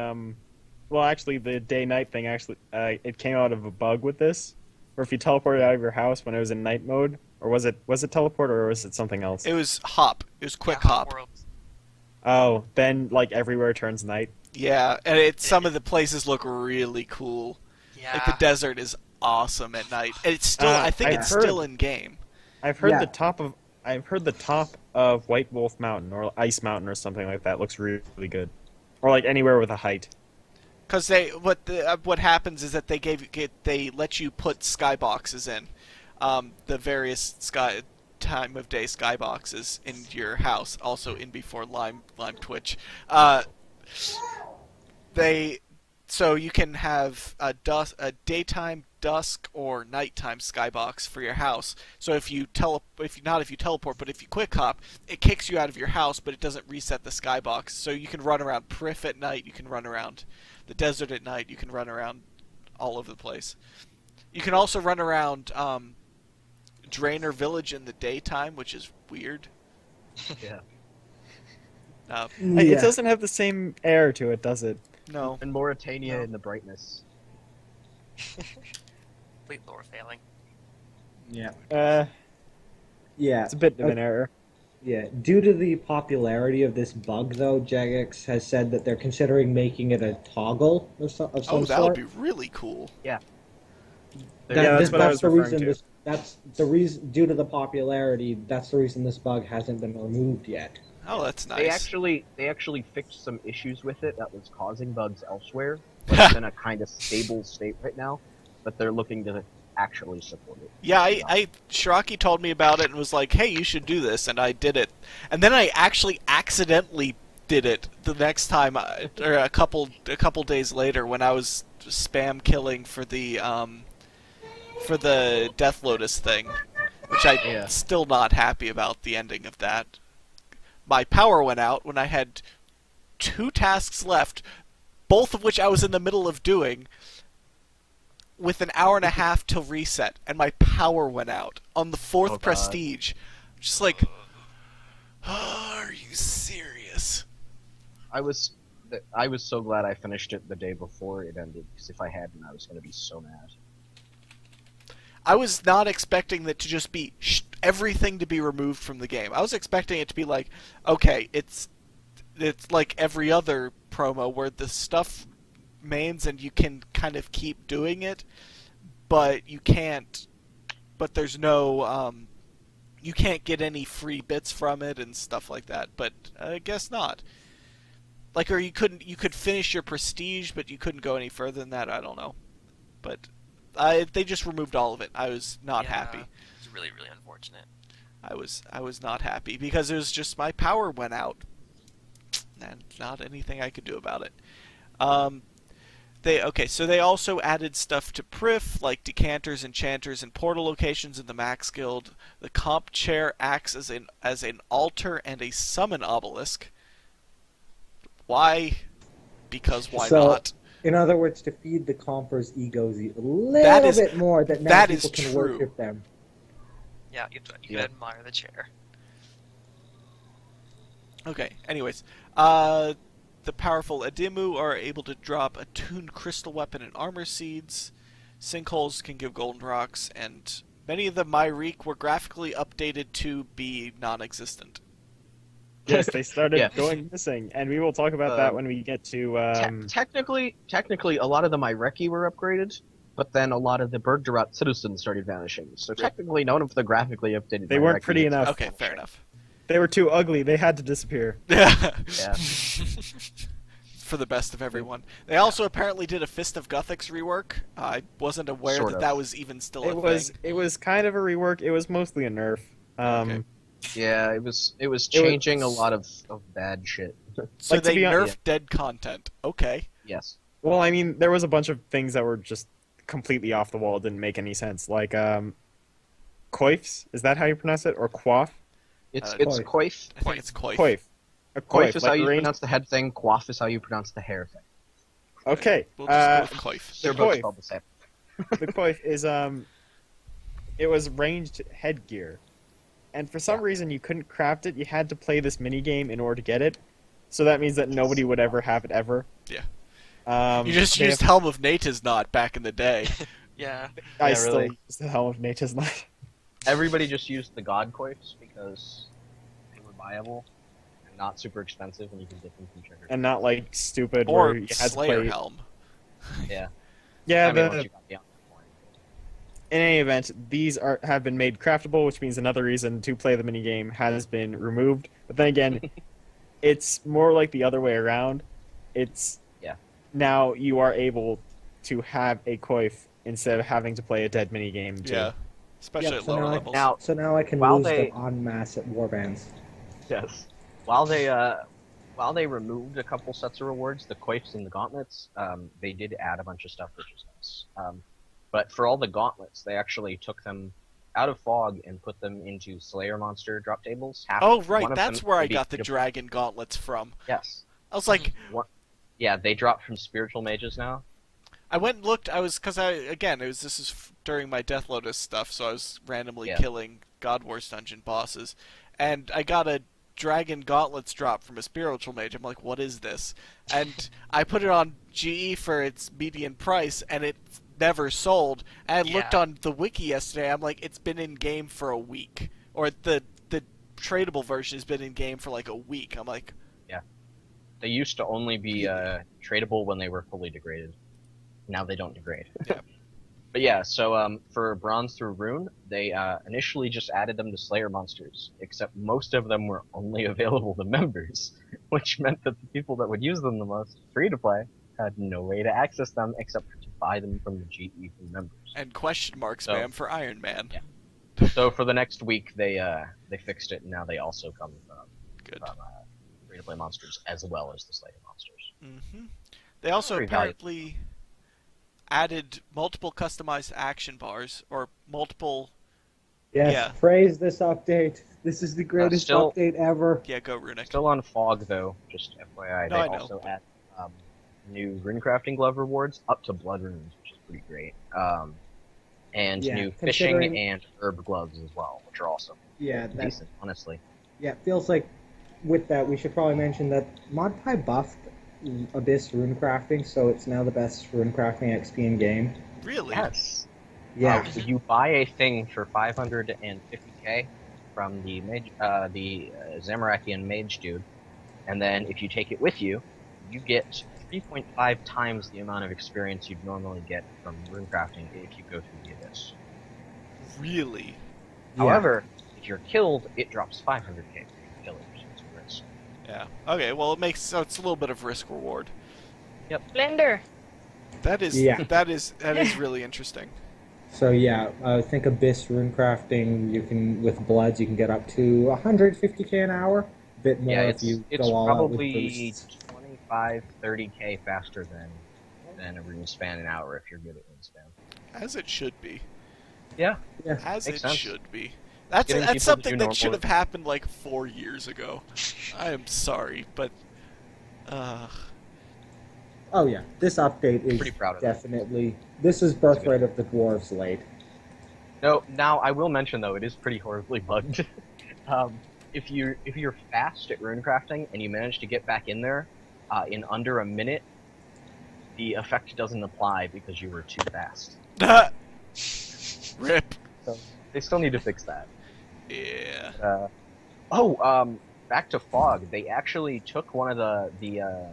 well, actually, the day-night thing actually it came out of a bug with this, where if you teleported out of your house when it was in night mode, or was it teleport or was it something else? It was hop. It was quick Yeah, hop. Worlds. Oh, then like everywhere turns night. Yeah, and some of the places look really cool. Yeah. Like the desert is awesome at night. And it's still, I think I've it's heard- still in game. I've heard Yeah. I've heard the top of White Wolf Mountain or Ice Mountain or something like that looks really, really good, or like anywhere with a height. Because what happens is that they let you put skyboxes in, the various time of day skyboxes in your house, also in before Lime Twitch. So you can have a daytime, dusk, or nighttime skybox for your house. So if you teleport, but if you quick hop, it kicks you out of your house, but it doesn't reset the skybox. So you can run around Priff at night. You can run around the desert at night. You can run around all over the place. You can also run around Draenor Village in the daytime, which is weird. Yeah. It doesn't have the same air to it, does it? No. And Mauritania in the brightness. Complete lore failing. Yeah. It's a bit of an error. Yeah. Due to the popularity of this bug, though, Jagex has said that they're considering making it a toggle of some Oh, that sort. would be really cool. Yeah, that's what I was the referring reason to. that's the reason. Due to the popularity, that's the reason this bug hasn't been removed yet. Oh, that's nice. They actually fixed some issues with it that was causing bugs elsewhere, but it's in a kind of stable state right now. But they're looking to actually support it. Yeah, Shiraki told me about it and was like, "Hey, you should do this," and I did it. And then I actually accidentally did it the next time, or a couple days later, when I was spam killing for the Death Lotus thing, which I'm still not happy about the ending of that. My power went out when I had 2 tasks left, both of which I was in the middle of doing, with an hour and a half till reset, and my power went out on the 4th prestige. Just like, oh, are you serious? I was so glad I finished it the day before it ended, because if I hadn't, I was going to be so mad. I was not expecting that to just be everything to be removed from the game. I was expecting it to be like, okay, it's like every other promo where the stuff remains and you can kind of keep doing it, but you can't. But there's no, you can't get any free bits from it and stuff like that. But I guess not. Like, or you could finish your prestige, but you couldn't go any further than that. I don't know, but. They just removed all of it. I was not happy. It's really, really unfortunate. I was not happy because it was just my power went out, and not anything I could do about it. So they also added stuff to Prif, like decanters, enchanters, and portal locations in the Max Guild. The comp chair acts as an altar and a summon obelisk. Why? Because why not? In other words, to feed the compers' egos a little bit more, that now people can worship them. Yeah, you gotta admire the chair. Okay, anyways. The powerful Adimu are able to drop a tuned crystal weapon and armor seeds. Sinkholes can give golden rocks, and many of the Myreque were graphically updated to be non-existent. Yes, they started going missing, and we will talk about that when we get to. Technically, a lot of the Myreque were upgraded, but then a lot of the Bergdarat citizens started vanishing. So technically, none of the graphically updated. They weren't pretty enough. Okay, fair enough. They were too ugly. They had to disappear. Yeah. Yeah. For the best of everyone. They also apparently did a Fist of Guthix rework. I wasn't aware that was even still a thing. It was kind of a rework. It was mostly a nerf. Okay. Yeah, it was changing a lot of bad shit. So they nerfed dead content. Okay. Yes. Well, I mean, there was a bunch of things that were just completely off the wall, didn't make any sense. Like, coifs, is that how you pronounce it? Or quaff? It's Coif. coif. I think it's Coif. Coif. A Coif is like how you pronounce the head thing, quaff is how you pronounce the hair thing. Okay. We'll just go with Coif. They're both spelled the same. The coif is, it was ranged headgear. And for some reason you couldn't craft it, you had to play this minigame in order to get it. So that means that nobody would ever have it ever. Yeah. You just used Helm of Natisnot back in the day. Yeah. I still use the Helm of Natisnot. Everybody just used the god coifs because they were viable and not super expensive, and you can get them from triggers. And not like stupid Or where you had Slayer to play. Helm. Yeah. Yeah, I mean, once you got beyond that point. in any event, these have been made craftable, which means another reason to play the minigame has been removed. But then again, it's more like the other way around. It's now you are able to have a coif instead of having to play a dead minigame too. Yeah. Especially at lower levels. So now I can while lose they- them en masse at warbands. Yes. While they removed a couple sets of rewards, the coifs and the gauntlets, they did add a bunch of stuff, which is nice. But for all the gauntlets, they actually took them out of Fog and put them into Slayer monster drop tables. Oh, right, that's where I got the dragon gauntlets from. Yes. I was like... Yeah, they dropped from spiritual mages now. I went and looked, this is during my Death Lotus stuff, so I was randomly killing God Wars dungeon bosses, and I got a dragon gauntlets drop from a spiritual mage. I'm like, what is this? And I put it on GE for its median price, and it never sold. And I looked on the wiki yesterday, I'm like, it's been in game for a week. Or the tradable version has been in game for like a week. I'm like... Yeah. They used to only be tradable when they were fully degraded. Now they don't degrade. Yeah. But yeah, so for Bronze through Rune, they initially just added them to Slayer monsters, except most of them were only available to members, which meant that the people that would use them the most, free to play, had no way to access them except to buy them from the GE from members. And question mark spam for Iron Man. Yeah. So for the next week, they fixed it, and now they also come Good. from free to play monsters as well as the Slayer monsters. Mm-hmm. They also Very apparently added multiple customized action bars, or multiple... Yes, Yeah. praise this update. This is the greatest still- update ever. Yeah, go Runic. Still on Fog though, just FYI, No, they I know. also add new runecrafting glove rewards up to blood runes, which is pretty great. And Yeah, new considering- fishing and herb gloves as well, which are also Yeah, decent, honestly. Yeah, it feels like with that we should probably mention that ModPie buffed Abyss runecrafting, so it's now the best runecrafting XP in game. Really? Yes. Yeah, You buy a thing for 550k from the Zamarakian mage dude, and then if you take it with you, you get 3.5 times the amount of experience you'd normally get from runecrafting if you go through the Abyss. Really? However, if you're killed, it drops 500k for your killers. It's a risk. Yeah. Okay, well, it's a little bit of risk reward. Blender. That is Yeah. that is really interesting. So yeah, I think Abyss runecrafting, you can with bloods you can get up to 150k an hour. A bit more Yeah, if you it's go all out with probably boosts. 25, 30k faster than a rune span an hour if you're good at rune span. As it should be. Yeah. As Makes it sense. should be. That's Getting people to something do that should normal- have happened like 4 years ago. I am sorry, but Oh yeah, this update is Pretty proud of that. definitely this is Birthright of the Dwarves late. No, now I will mention though, it is pretty horribly bugged. If you're fast at runecrafting and you manage to get back in there in under a minute, the effect doesn't apply because you were too fast. rip. So they still need to fix that. Yeah. Back to Fog. They actually took one of the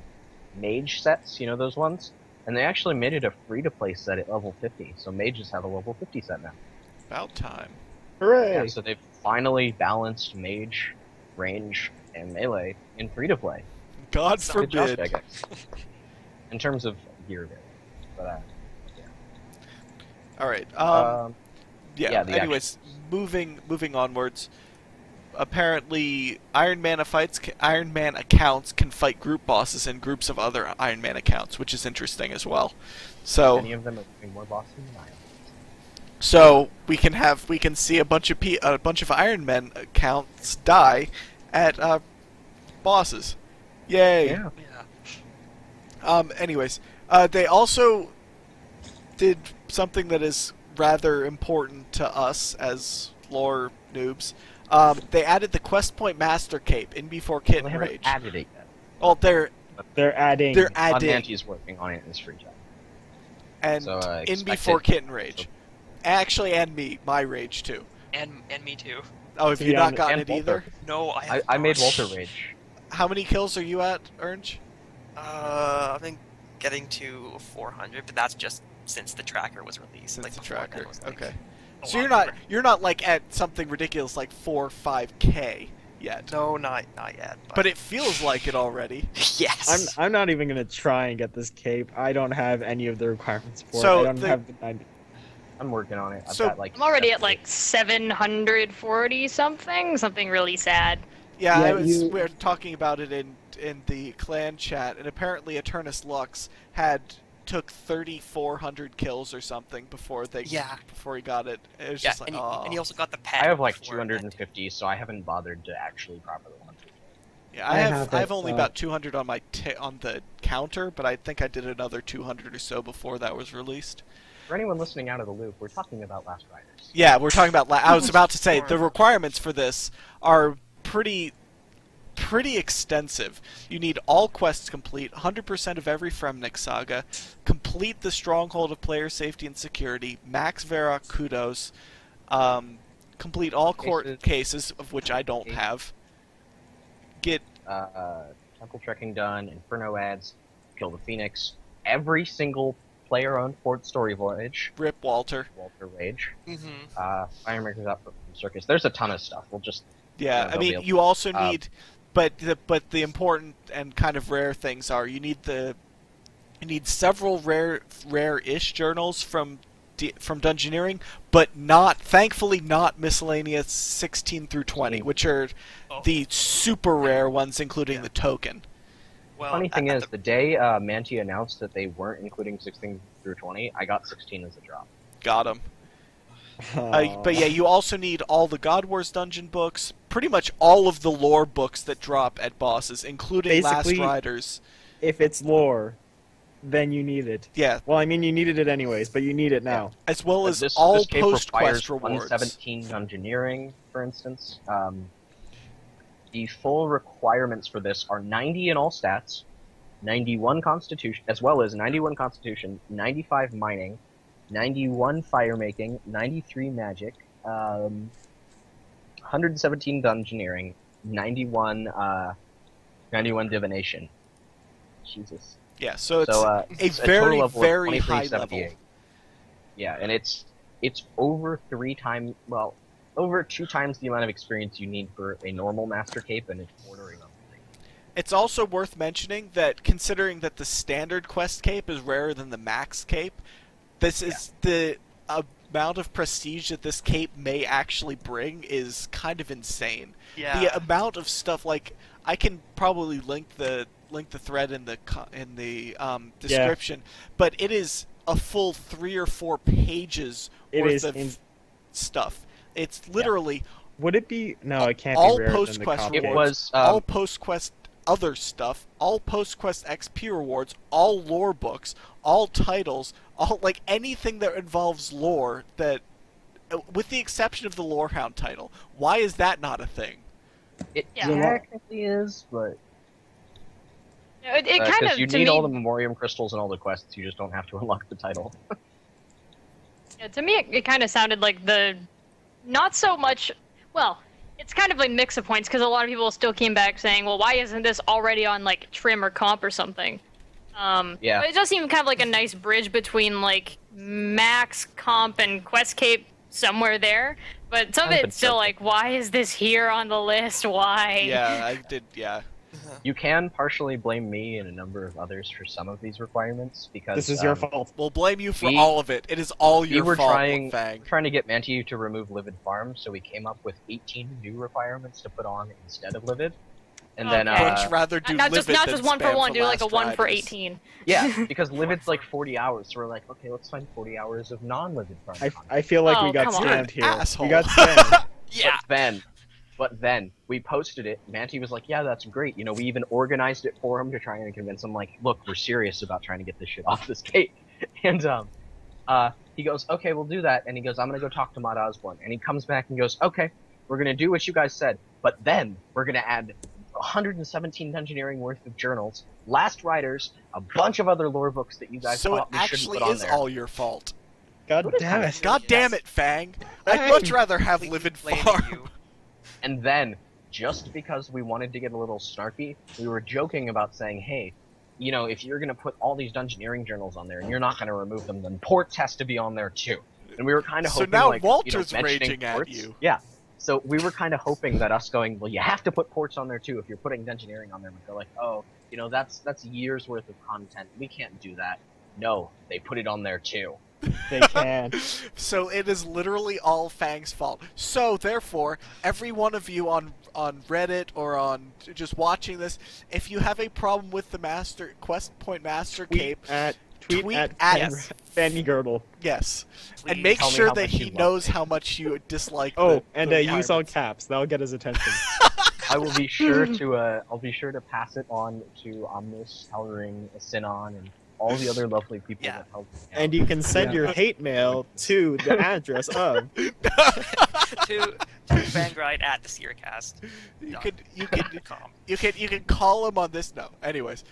mage sets, you know those ones, and they actually made it a free-to-play set at level 50. So mages have a level 50 set now. About time. Hooray! Yeah, so they've finally balanced mage, range, and melee in free-to-play. God Good job, forbid. guys. In terms of gear, but All right. yeah, the Anyways, moving onwards. Apparently, Iron Man accounts can fight group bosses and groups of other Iron Man accounts, which is interesting as well. So, any of them are doing more bosses than I am. so we can see a bunch of Iron Man accounts die at bosses. Yay! Yeah. Yeah. Anyways, they also did something that is rather important to us as lore noobs. They added the Quest Point Master Cape in before Kitten They haven't Rage. added it yet. Well, they're They're adding. adding Manti's working on it in his free time. and so, in expect before it. Kitten Rage. Actually, and my rage too. And me too. Oh, have To you be not honest- gotten and it either? Walter. No, I I made not. Walter rage. How many kills are you at, Ernge? I've been getting to 400, but that's just since the tracker was released. Since like, the before that tracker. was, like, Okay. a So lot more. you're not like at something ridiculous like 4 or 5k yet. No, not yet. But it feels like it already. yes. I'm not even gonna try and get this cape. I don't have any of the requirements for So it. I don't the- have. I'm working on it. I've So- got like. I'm already at 70. like 740 something really sad. Yeah, Yeah, we were talking about it in the clan chat, and apparently Eternus Lux took 3,400 kills or something before he got it. It was Yeah, just like, and, oh. and he also got the pet. I have like before that. 250, so I haven't bothered to actually properly launch it. Yeah, I I have have it, only about 200 on my on the counter, but I think I did another 200 or so before that was released. For anyone listening out of the loop, we're talking about Last Riders. Yeah, we're talking about. I was about to say the requirements for this are pretty extensive. You need all quests complete, 100% of every Fremnik saga, complete the Stronghold of Player Safety and Security, max Vera Kudos, complete all court cases, of which I don't have. Get Temple trekking done, Inferno ads, kill the Phoenix. Every single player-owned port story voyage. Rip Walter. Walter Rage. Mm-hmm. Myreque's out from Seercast. There's a ton of stuff. We'll just Yeah, they'll I be mean, able- you also need, but the important and kind of rare things are you need several rare-ish journals from Dungeoneering, but thankfully not miscellaneous 16 through 20, which are the super rare ones, including the token. Well, Funny thing is, the day Manti announced that they weren't including 16 through 20, I got 16 as a drop. Got them. But yeah, you also need all the God Wars dungeon books, pretty much all of the lore books that drop at bosses, including Basically, Last Riders. If it's lore, then you need it. Yeah. Well, I mean, you needed it anyways, but you need it now. As well as This all cape post-quest requires rewards. 117 Dungeoneering, for instance. The full requirements for this are 90 in all stats, 91 Constitution, as well as 91 Constitution, 95 Mining, 91 Fire Making, 93 Magic, 117 Dungeoneering, 91 Divination. Jesus. Yeah, so it's a very, total of very high 2378. level. Yeah, and it's over 2 times the amount of experience you need for a normal Master Cape, and it's bordering on. It's also worth mentioning that considering that the standard quest cape is rarer than the max cape, this is the amount of prestige that this cape may actually bring is kind of insane. Yeah. The amount of stuff, like, I can probably link the thread in the description, but it is a full 3 or 4 pages worth of stuff. It's literally Would it be? No, it can't all be rarer than the post-quest copy. rewards, all post-quest other stuff, all post-quest XP rewards, all lore books, all titles, all, like, anything that involves lore that, with the exception of the Lorehound title. Why is that not a thing? It Yeah. technically is, but It kind of you to need me, all the Memoriam crystals and all the quests. You just don't have to unlock the title. yeah, to me it kind of sounded like the not so much. Well, it's kind of a mix of points because a lot of people still came back saying, "Well, why isn't this already on like Trim or Comp or something?" Yeah. But it does seem kind of like a nice bridge between like Max, Comp, and Quest Cape somewhere there. But some of I've been it's still circled. like, why is this here on the list? Why? Yeah, I did, yeah. You can partially blame me and a number of others for some of these requirements because This is your fault. We'll blame you for We- all of it. It is all We your were fault, trying Fang. to get Manti to remove Livid Farm, so we came up with 18 new requirements to put on instead of Livid. And then Okay. Much rather do Not just Livid than just one for spam one, do like a Last 1 for Riders. 18. yeah, because Livid's like 40 hours, so we're like, okay, let's find 40 hours of non-Livid Farm. I feel like Oh, we got come on. scammed here. Asshole. We got scammed. Yeah. But then we posted it. Manti was like, "Yeah, that's great." You know, we even organized it for him to try and convince him, like, "Look, we're serious about trying to get this shit off this cake." And he goes, "Okay, we'll do that." And he goes, "I'm gonna go talk to Maud Osborne." And he comes back and goes, "Okay, we're gonna do what you guys said, but then we're gonna add 117 Dungeoneering worth of journals, Last Riders, a bunch of other lore books that you guys So it thought we shouldn't actually put on is there." all your fault. God damn it. God damn it, Fang. I'd much rather have Livid Blaming Farm. you. And then, just because we wanted to get a little snarky, we were joking about saying, hey, you know, if you're going to put all these Dungeoneering journals on there and you're not going to remove them, then ports has to be on there too. And we were kind of So hoping, now like, Walter's mentioning raging at ports. you. Yeah. So we were kind of hoping that us going, well, you have to put ports on there too. If you're putting Dungeoneering on there, we'd go like, oh, you know, that's years worth of content. We can't do that. No, they put it on there too. They can. So it is literally all Fang's fault. So therefore, every one of you on Reddit or on just watching this, if you have a problem with the Quest Point Master Cape, Tweet at yes. Fanny Girdle. Yes, Please and make tell me sure how that much he you love knows it. how much you dislike. Oh, the and use all requirements. caps. That'll get his attention. I will be sure to pass it on to Omnis, Hellring, Sinon, and all the other lovely people Yeah. that helped me out. And you can send your hate mail to the address of to Fangride at the Seercast. You can call him on this. No, anyways.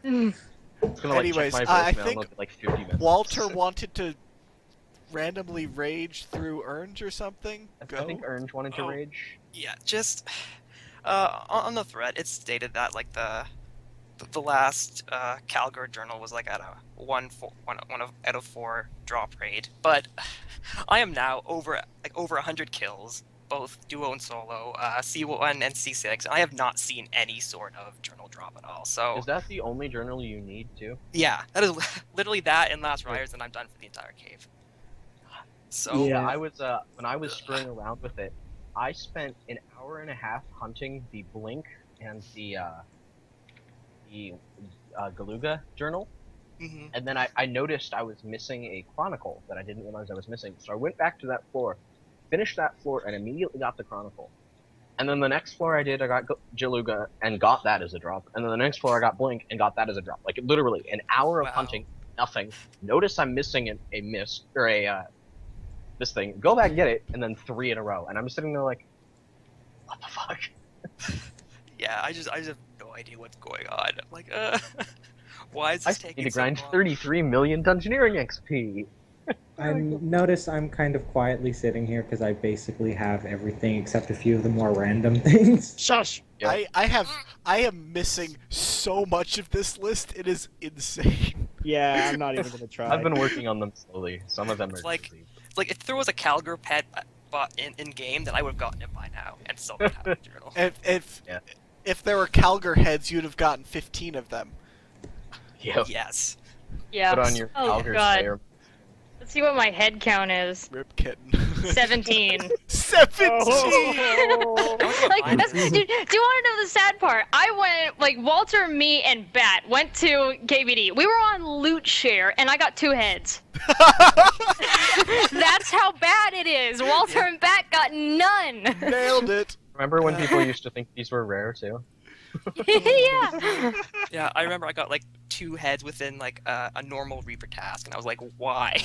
It's gonna, like, anyways, check my I voicemail and think look at, like 50 minutes. Walter wanted to randomly rage through Orange or something. I think Ernge wanted to Oh. rage. Yeah, just on the thread, it stated that like the the last Calgary journal was like at a one out of 4 drop rate, but I am now over 100 kills, both duo and solo, C1 and C6, and I have not seen any sort of journal drop at all. So Is that the only journal you need to? yeah, that is literally that and Last Riders, and I'm done for the entire cave. So Yeah. I was when I was screwing around with it, I spent an hour and a half hunting the Blink and the Galuga journal, mhm. and then I noticed I was missing a chronicle that I didn't realize I was missing. So I went back to that floor, finished that floor, and immediately got the chronicle. And then the next floor I did, I got Galuga and got that as a drop. And then the next floor I got Blink and got that as a drop. Like literally an hour of Wow. hunting, nothing. Notice I'm missing a miss or this thing. Go back and get it, and then 3 in a row. And I'm sitting there like, what the fuck? Yeah, I just have no idea what's going on. I'm like, why is I this still taking need to so grind long? 33 million Dungeoneering XP. Notice I'm kind of quietly sitting here because I basically have everything except a few of the more random things. Shush! Yeah. I am missing so much of this list. It is insane. Yeah, I'm not even gonna try. I've been working on them slowly. Some of them are It's like- easy. Like, if there was a Calgary pet bought in game, then I would have gotten it by now and still would have a journal. Yeah. If there were Calgar heads, you'd have gotten 15 of them. Yep. Yes. Yeah. Put on your Oh Calgar god. Slayer. Let's see what my head count is. Rip Kitten. 17. 17! Like, that's, dude, do you want to know the sad part? I went, like, Walter, me, and Bat went to KBD. We were on loot share, and I got 2 heads. That's how bad it is. Walter and Bat got none. Nailed it. Remember when people used to think these were rare too? Yeah. Yeah, I remember I got like 2 heads within like a normal Reaper task, and I was like, why?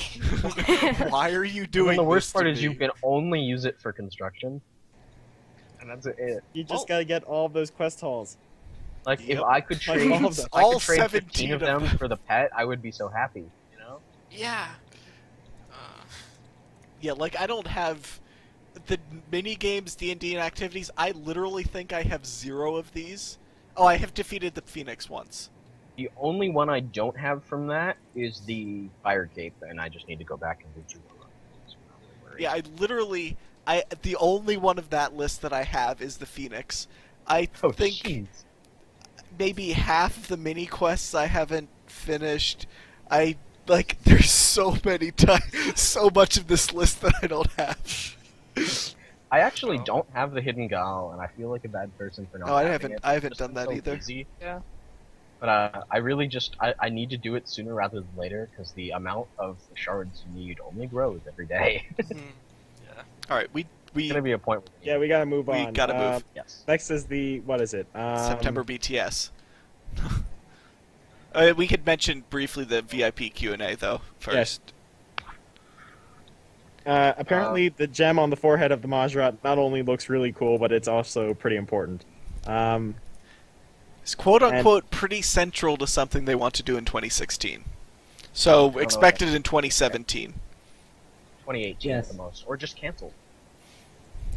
Why are you And doing the worst this part to is me? you can only use it for construction. And that's it. You just Oh. gotta get all of those quest halls. Like, if Yep. I could Like, trade, all of them. if I All could trade 17 15 of of them them. for the pet, I would be so happy, you know? Yeah. Yeah, like I don't have the mini games, D&D, and activities. I literally think I have 0 of these. Oh, I have defeated the Phoenix once. The only one I don't have from that is the Fire Cape, and I just need to go back and do 2 more. So I'm not really worried. Yeah, I literally, the only one of that list that I have is the Phoenix. I Oh, think jeez. maybe half of the mini quests I haven't finished. There's so many so much of this list that I don't have. I actually Oh. don't have the Hidden Gal, and I feel like a bad person for not Oh, I having haven't- it. I haven't Just done that so either. easy. Yeah. But I really just I need to do it sooner rather than later because the amount of shards you need only grows every day. Mhm. Yeah. All right, we It's gonna be a point where Yeah, we gotta move We on. gotta move. yes. Next is the what is it? September BTS. We could mention briefly the VIP Q&A though first. Apparently, the gem on the forehead of the Majrat not only looks really cool, but it's also pretty important. It's quote unquote pretty central to something they want to do in 2016. So expected in 2017. 2018 Yes. at the most, or just canceled,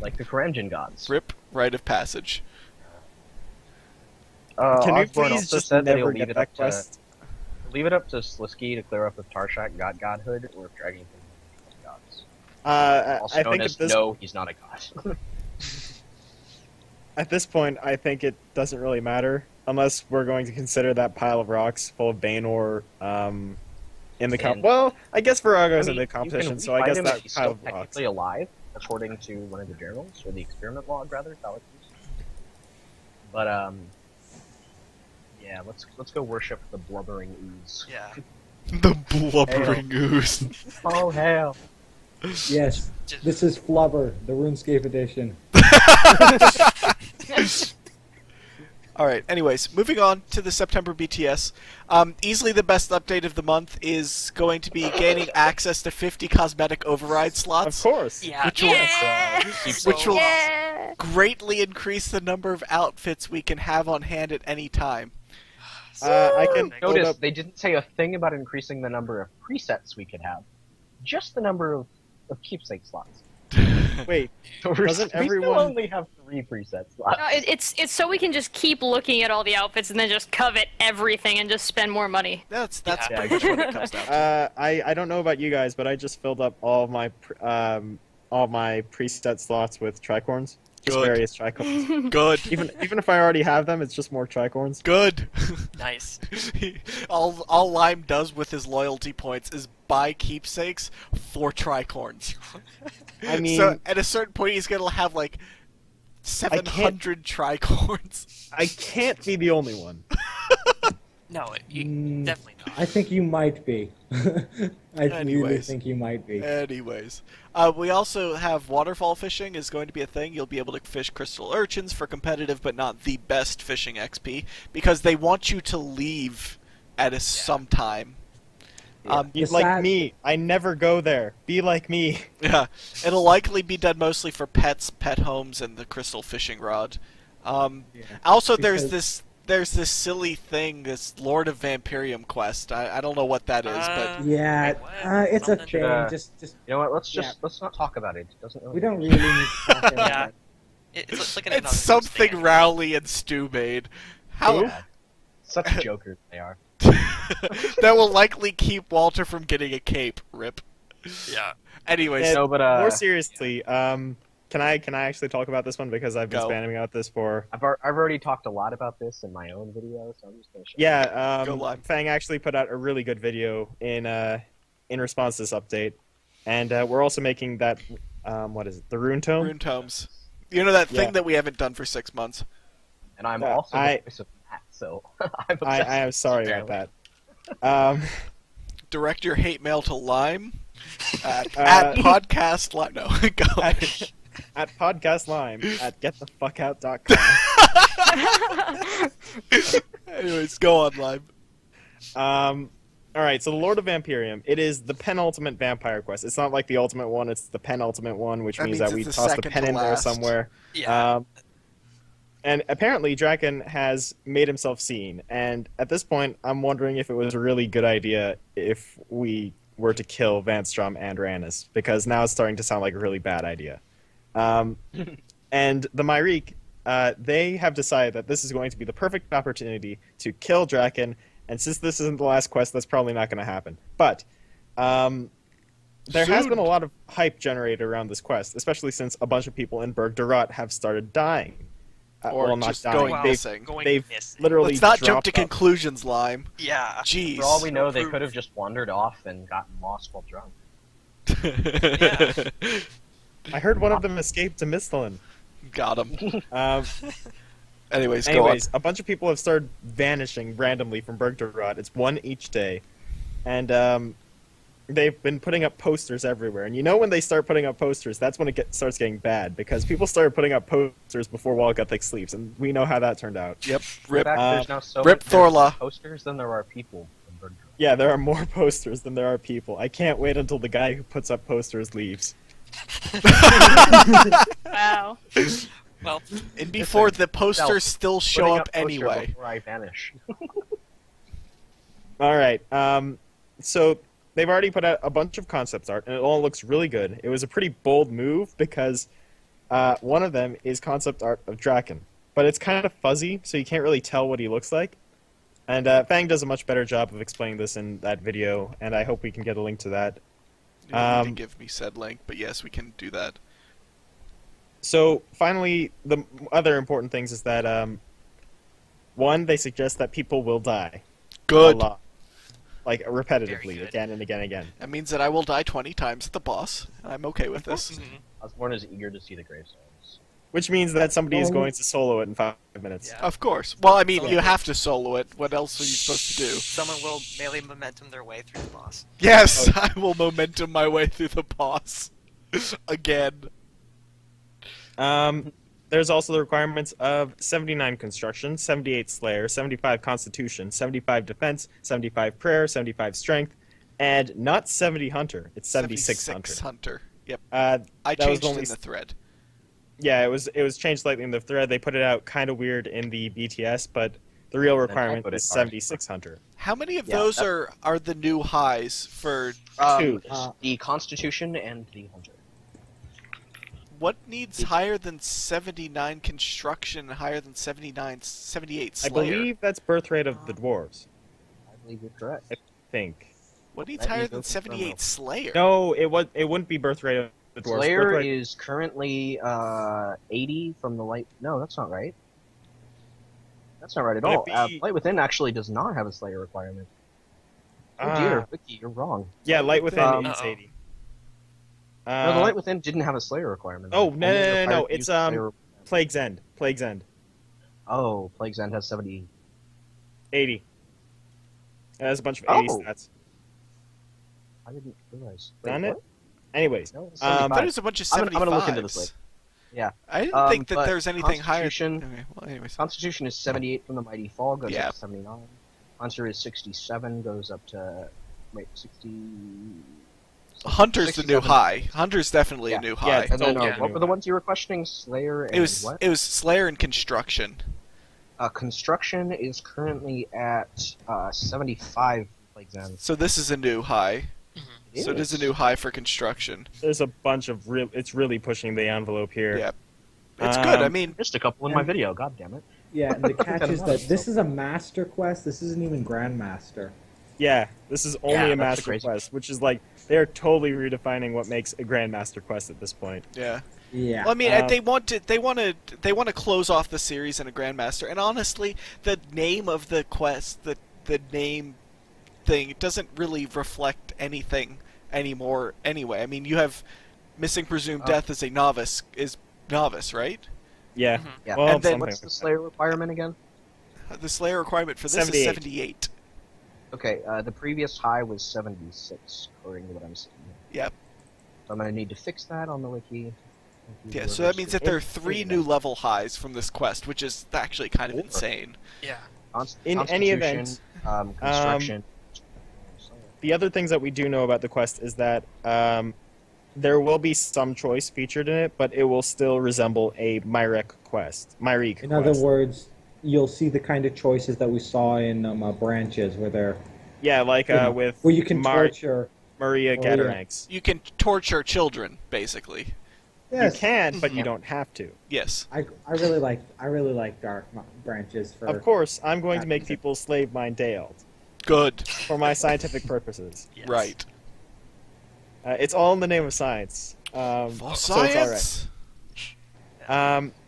like the Karenjin gods. Rip rite of passage. Can we Osborne please also just said that he'll never leave get it that up to quest? leave it up to Slisky to clear up if Tarshak got godhood or if Dragon King got gods. Also I known think as at this no, he's not a god. At this point, I think it doesn't really matter unless we're going to consider that pile of rocks full of Banor in the comp. And- Well, I guess Virago's I in mean, the competition, you can so I refight guess him if that he's pile still of rocks. technically alive, according to one of the journals or the experiment log, rather. But yeah, let's go worship the blubbering ooze. Yeah. The blubbering ooze. Oh hell! Yes, Just, this is Flubber, the RuneScape edition. All right. Anyways, moving on to the September BTS. Easily the best update of the month is going to be gaining access to 50 cosmetic override Of slots, course. yeah. Which will- Keeps Which will- Yeah. greatly increase the number of outfits we can have on hand at any time. I can build Notice up. they didn't say a thing about increasing the number of presets we could have, just the number of keepsake slots. Wait, We doesn't still everyone? only have 3 presets left. No, it's so we can just keep looking at all the outfits and then just covet everything and just spend more money. That's Yeah. pretty much what it comes down to. I don't know about you guys, but I just filled up all my preset slots with tricorns. Just Good. various tricorns. Good. even if I already have them, it's just more tricorns. Good. Nice. all Lime does with his loyalty points is buy keepsakes for tricorns. I mean, So at a certain point, he's gonna have like 700 tricorns. I can't be the only one. No, you definitely not. I think you might be. I really Anyways. think you might be. Anyways, we also have waterfall fishing is going to be a thing. You'll be able to fish crystal urchins for competitive, but not the best fishing XP, because they want you to leave at some time. You, The like sad- me, I never go there. Be like me. Yeah, it'll likely be done mostly for pets, pet homes, and the crystal fishing rod. Also, Because- there's this silly thing, this Lord of Vampirium quest. I don't know what that is, but Yeah, Wait, what? it's a Something- thing. Just You know what? Let's not talk about it. It doesn't really. we don't really need to talk about Yeah. it. It's like an it's something stand. Rowley and Stu made. How Yeah. Such jokers they are. that will likely keep Walter from getting a cape. Rip. Yeah. Anyways, And No, but more seriously, can I actually talk about this one because I've been Go. spamming out this for. I've already talked a lot about this in my own video, so I'm just gonna show. Yeah, Go live. Fang actually put out a really good video in response to this update, and we're also making that what is it, the Rune Tome? Rune Tomes. You know that thing Yeah. that we haven't done for 6 months? And I'm Yeah, also the voice of Matt, so I'm I obsessed am with sorry this about that. Direct your hate mail to Lime at Uh, podcast Lime. No, go. at Podcast Lime at getthefuckout.com. Anyways, go on, Lime. Alright, so the Lord of Vampirium, it is the penultimate vampire quest. It's not like the ultimate one, it's the penultimate one, which That means means that we it's the toss the second pen to in there last. somewhere. Yeah. And apparently Draken has made himself seen, and at this point I'm wondering if it was a really good idea if we were to kill Vanstrom and Rannis, because now it's starting to sound like a really bad idea. And the Myreque, they have decided that this is going to be the perfect opportunity to kill Draken, and since this isn't the last quest, that's probably not going to happen. But there has Soon. been a lot of hype generated around this quest, especially since a bunch of people in Berg Durat have started dying. Or well, not just dying. going Wow. missing. They've missing. literally Let's not jump dropped to off. conclusions, Lime. Yeah. Jeez. For all we know, they proof. could have just wandered off and gotten lost while drunk. I heard one of them escaped to Misthalin. Got him. Um, Anyways, go anyways, a bunch of people have started vanishing randomly from Berg Durat. It's one each day. And they've been putting up posters everywhere. And you know when they start putting up posters, that's when it starts getting bad. Because people started putting up posters before Walguthic sleeps. And we know how that turned out. on. Yep. In Rip. fact, there's now so Rip many, there's more Thorlah. posters than there are people in Bergdorf. Yeah, there are more posters than there are people. I can't wait until the guy who puts up posters leaves. Wow. Well, And before the posters still show Putting up poster anyway. Before I vanish. Alright, so they've already put out a bunch of concept art, and it all looks really good. It was a pretty bold move, because one of them is concept art of Draken. But it's kind of fuzzy, so you can't really tell what he looks like. And Fang does a much better job of explaining this in that video, and I hope we can get a link to that. You don't need to Um, give me said link, but yes, we can do that. So, finally, the other important things is that, one, they suggest that people will die. Good. A lot. Like, Very repetitively, good. again and again and again. That means that I will die 20 times at the boss, and I'm okay with this. mhm. Osborne is eager to see the gravestones. Which means that somebody is Oh. going to solo it in 5 minutes. Yeah. Of course. Well, I mean, So- you have to solo it. What else are you supposed to do? Someone will melee momentum their way through the boss. Yes, I will momentum my way through the boss. Again. There's also the requirements of 79 Construction, 78 Slayer, 75 Constitution, 75 Defense, 75 Prayer, 75 Strength, and not 70 Hunter. It's 76 Hunter. Yep. Uh, I that was changed it only in the thread. yeah, it was changed slightly in the thread. They put it out kind of weird in the BTS, but the real requirement put it is hard. 76 Hunter. How many of Yeah, those that- are the new highs for... Two. The Constitution and the Hunter. What needs higher than 79 construction and higher than 78 I Slayer? believe that's birth rate of the dwarves. I believe you're correct. I think. What needs That higher needs than no confirm, 78 Slayer? No, it wouldn't be birth rate of the dwarves. Slayer Birth rate- is currently 80 from the light. No, that's not right. That's not right at Would it all. be- Light Within actually does not have a Slayer requirement. Oh dear, Vicky, you're wrong. Yeah, Light Within Um, is 80. No, the Light Within didn't have a Slayer requirement. Oh, Only no, required to it's use Slayer- Plague's End. Plague's End. Oh, Plague's End has 70. 80. It has a bunch of 80 Oh. stats. I didn't realize. Done Wait, it? Anyways, what? No, it's I 75. thought it was a bunch of I'm 75s. gonna look into this later. Yeah. I didn't think that but there was anything higher. Constitution- Okay, well, anyways. Constitution is 78 from the Mighty Fall, goes Yeah. up to 79. Hunter is 67, goes up to... Wait, 60... Hunter's the new 67. high. Hunter's definitely Yeah. a new Yeah, high. it's And then, Yeah. what were the ones you were questioning? Slayer and It was what? Slayer and construction. Construction is currently at 75 Plague's End. So this is a new high. So it is a new high for construction. there's a bunch of it's really pushing the envelope here. Yeah. It's good. I mean, Missed a couple in my video, god damn it. Yeah, and the catch is that this is a master quest. This isn't even grandmaster. Yeah, this is only Yeah, a that's the master crazy quest, which is like they're totally redefining what makes a grandmaster quest at this point. yeah. Yeah. Well, I mean, Um, they want to close off the series in a grandmaster. And honestly, the name of the quest, the name thing, doesn't really reflect anything anymore. Anyway, I mean, you have missing presumed death as a novice, right? Yeah. Yeah. Well, And then something What's the like Slayer requirement again? The Slayer requirement for this 78. is 78. Okay, the previous high was 76, according to what I'm seeing. Yep. So I'm going to need to fix that on the wiki. Yeah, so that means that there are 3 new level highs from this quest, which is actually kind of Ooh. insane. Yeah. In any Constitution, event, construction. the other things that we do know about the quest is that there will be some choice featured in it, but it will still resemble a Myreque quest. In other words, you'll see the kind of choices that we saw in branches, where they're yeah, like you know, with where you can Mar- torture. Maria Gataranx. You can torture children, basically. Yes, You can, but you don't have to. Yes. I really like dark branches for. Of course, I'm going to that make reason. people slave mine Dale Good. for my scientific purposes. Yes. Right. It's all in the name of science. For so it's all right. science.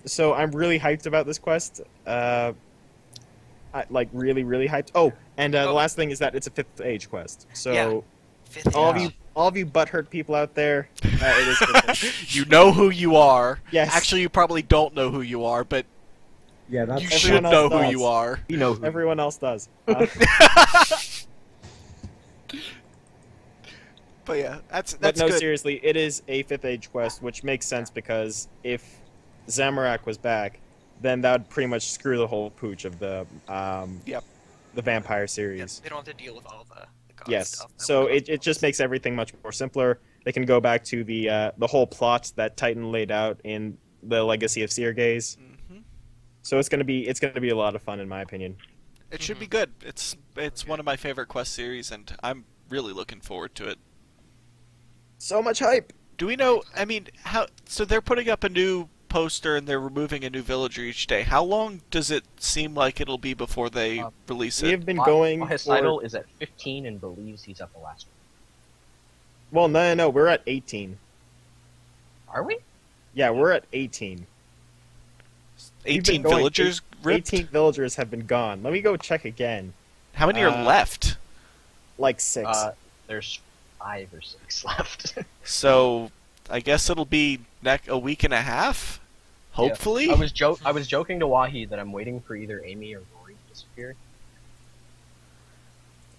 So I'm really hyped about this quest. Really, really hyped. Oh, and the last thing is that it's a 5th age quest. So Yeah. Fifth all age. of you butthurt people out there, it is 5th age. You know who you are. Yes. Actually, you probably don't know who you are, but Yeah, that's you everyone should else know who does. you are. You know who. Everyone else does. But yeah, that's But no, good. seriously, it is a 5th age quest, which makes sense because if Zamorak was back, then that would pretty much screw the whole pooch of the Yep. the vampire Yep, series. they don't have to deal with all the god Yes. stuff. that So we it just makes everything much more simpler. They can go back to the whole plot that Titan laid out in the Legacy of Seergaze. Mhm. So it's gonna be a lot of fun in my opinion. It should be good. It's one of my favorite quest series, and I'm really looking forward to it. So much hype. Do we know? I mean, how? So they're putting up a new poster and they're removing a new villager each day. How long does it seem like it'll be before they release We it? have been going His for... title is at 15 and believes he's at the last Well, no, we're at 18. one. Are we? Yeah, we're at 18. We've been 18 going villagers ripped. 18 villagers have been gone. Let me go check again. How many are left? Like 6. There's 5 or 6 left. So I guess it'll be a week and a half. Hopefully. I was joking to Wahi that I'm waiting for either Amy or Rory to disappear.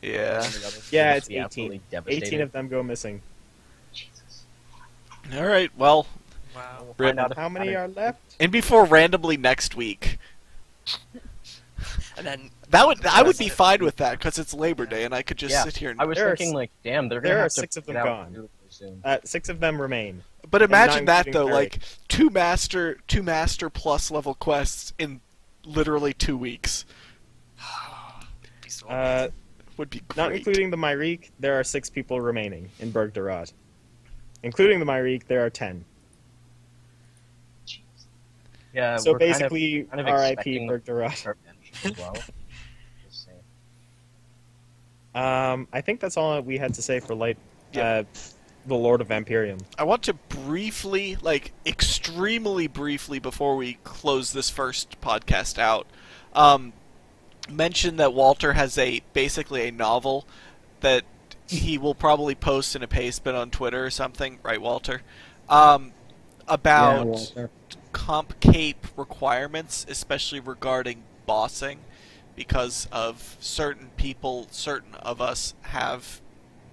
Yeah. And the others Yeah, will it's be 18. absolutely 18 devastated. of them go missing. Jesus. All right. Well, Wow. We'll Rip. find out if How many are left? and before randomly next week. And then I would be fine with that because it's Labor Day and I could just Yeah, sit here and. I was There are thinking, s- like, damn, they're gonna there are have to 6 of them get out gone. really soon. 6 of them remain. But imagine not that though, including like two master plus level quests in literally 2 weeks be so Uh, would be great. not including the Myreque, there are 6 people remaining in Bergdarat. Including the Myreque, there are 10. Yeah, So we're basically, kind of R.I.P. expecting Bergdorf. intervention as well. Just saying. I think that's all we had to say for Light, Yep. the Lord of Vampirium. I want to briefly, like extremely briefly, before we close this first podcast out, mention that Walter has basically a novel that he will probably post in a paste on Twitter or something, right, Walter? Yeah, About Walter. comp cape requirements, especially regarding bossing, because of certain people, certain of us have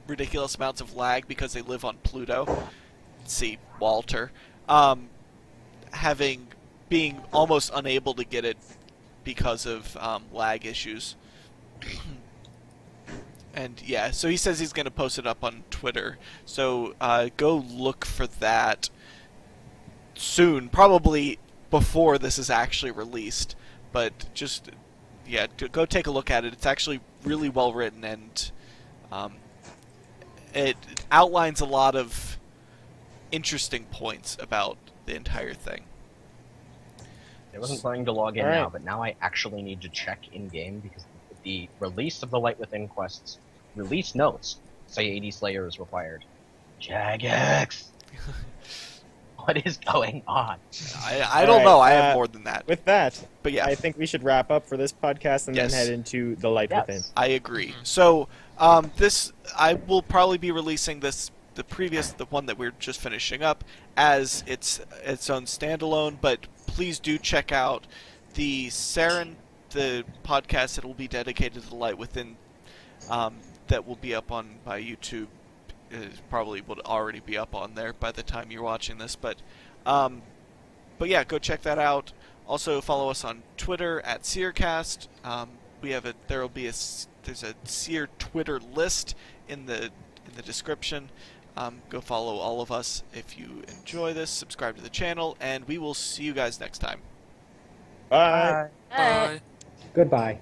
ridiculous amounts of lag because they live on Pluto. See, Walter. Being almost unable to get it because of lag issues. And yeah, so he says he's going to post it up on Twitter. So go look for that soon, probably before this is actually released. But just, yeah, go take a look at it. It's actually really well written, and it outlines a lot of interesting points about the entire thing. I wasn't planning to log in All right. now, but now I actually need to check in-game because the release of the Light Within quests release notes say 80 Slayer is required. Jagex! What is going on? I don't know. I have more than that. With that, But yeah. I think we should wrap up for this podcast and Yes. then head into the Light Yes. Within. I agree. So I will probably be releasing the one that we're just finishing up, as its own standalone. But please do check out the podcast that will be dedicated to the Light Within. That will be up on my YouTube. It probably would already be up on there by the time you're watching this. But yeah, go check that out. Also follow us on Twitter at Seercast. There's a Seer Twitter list in the description. Go follow all of us if you enjoy this. Subscribe to the channel, and we will see you guys next time. Bye. Bye. Goodbye.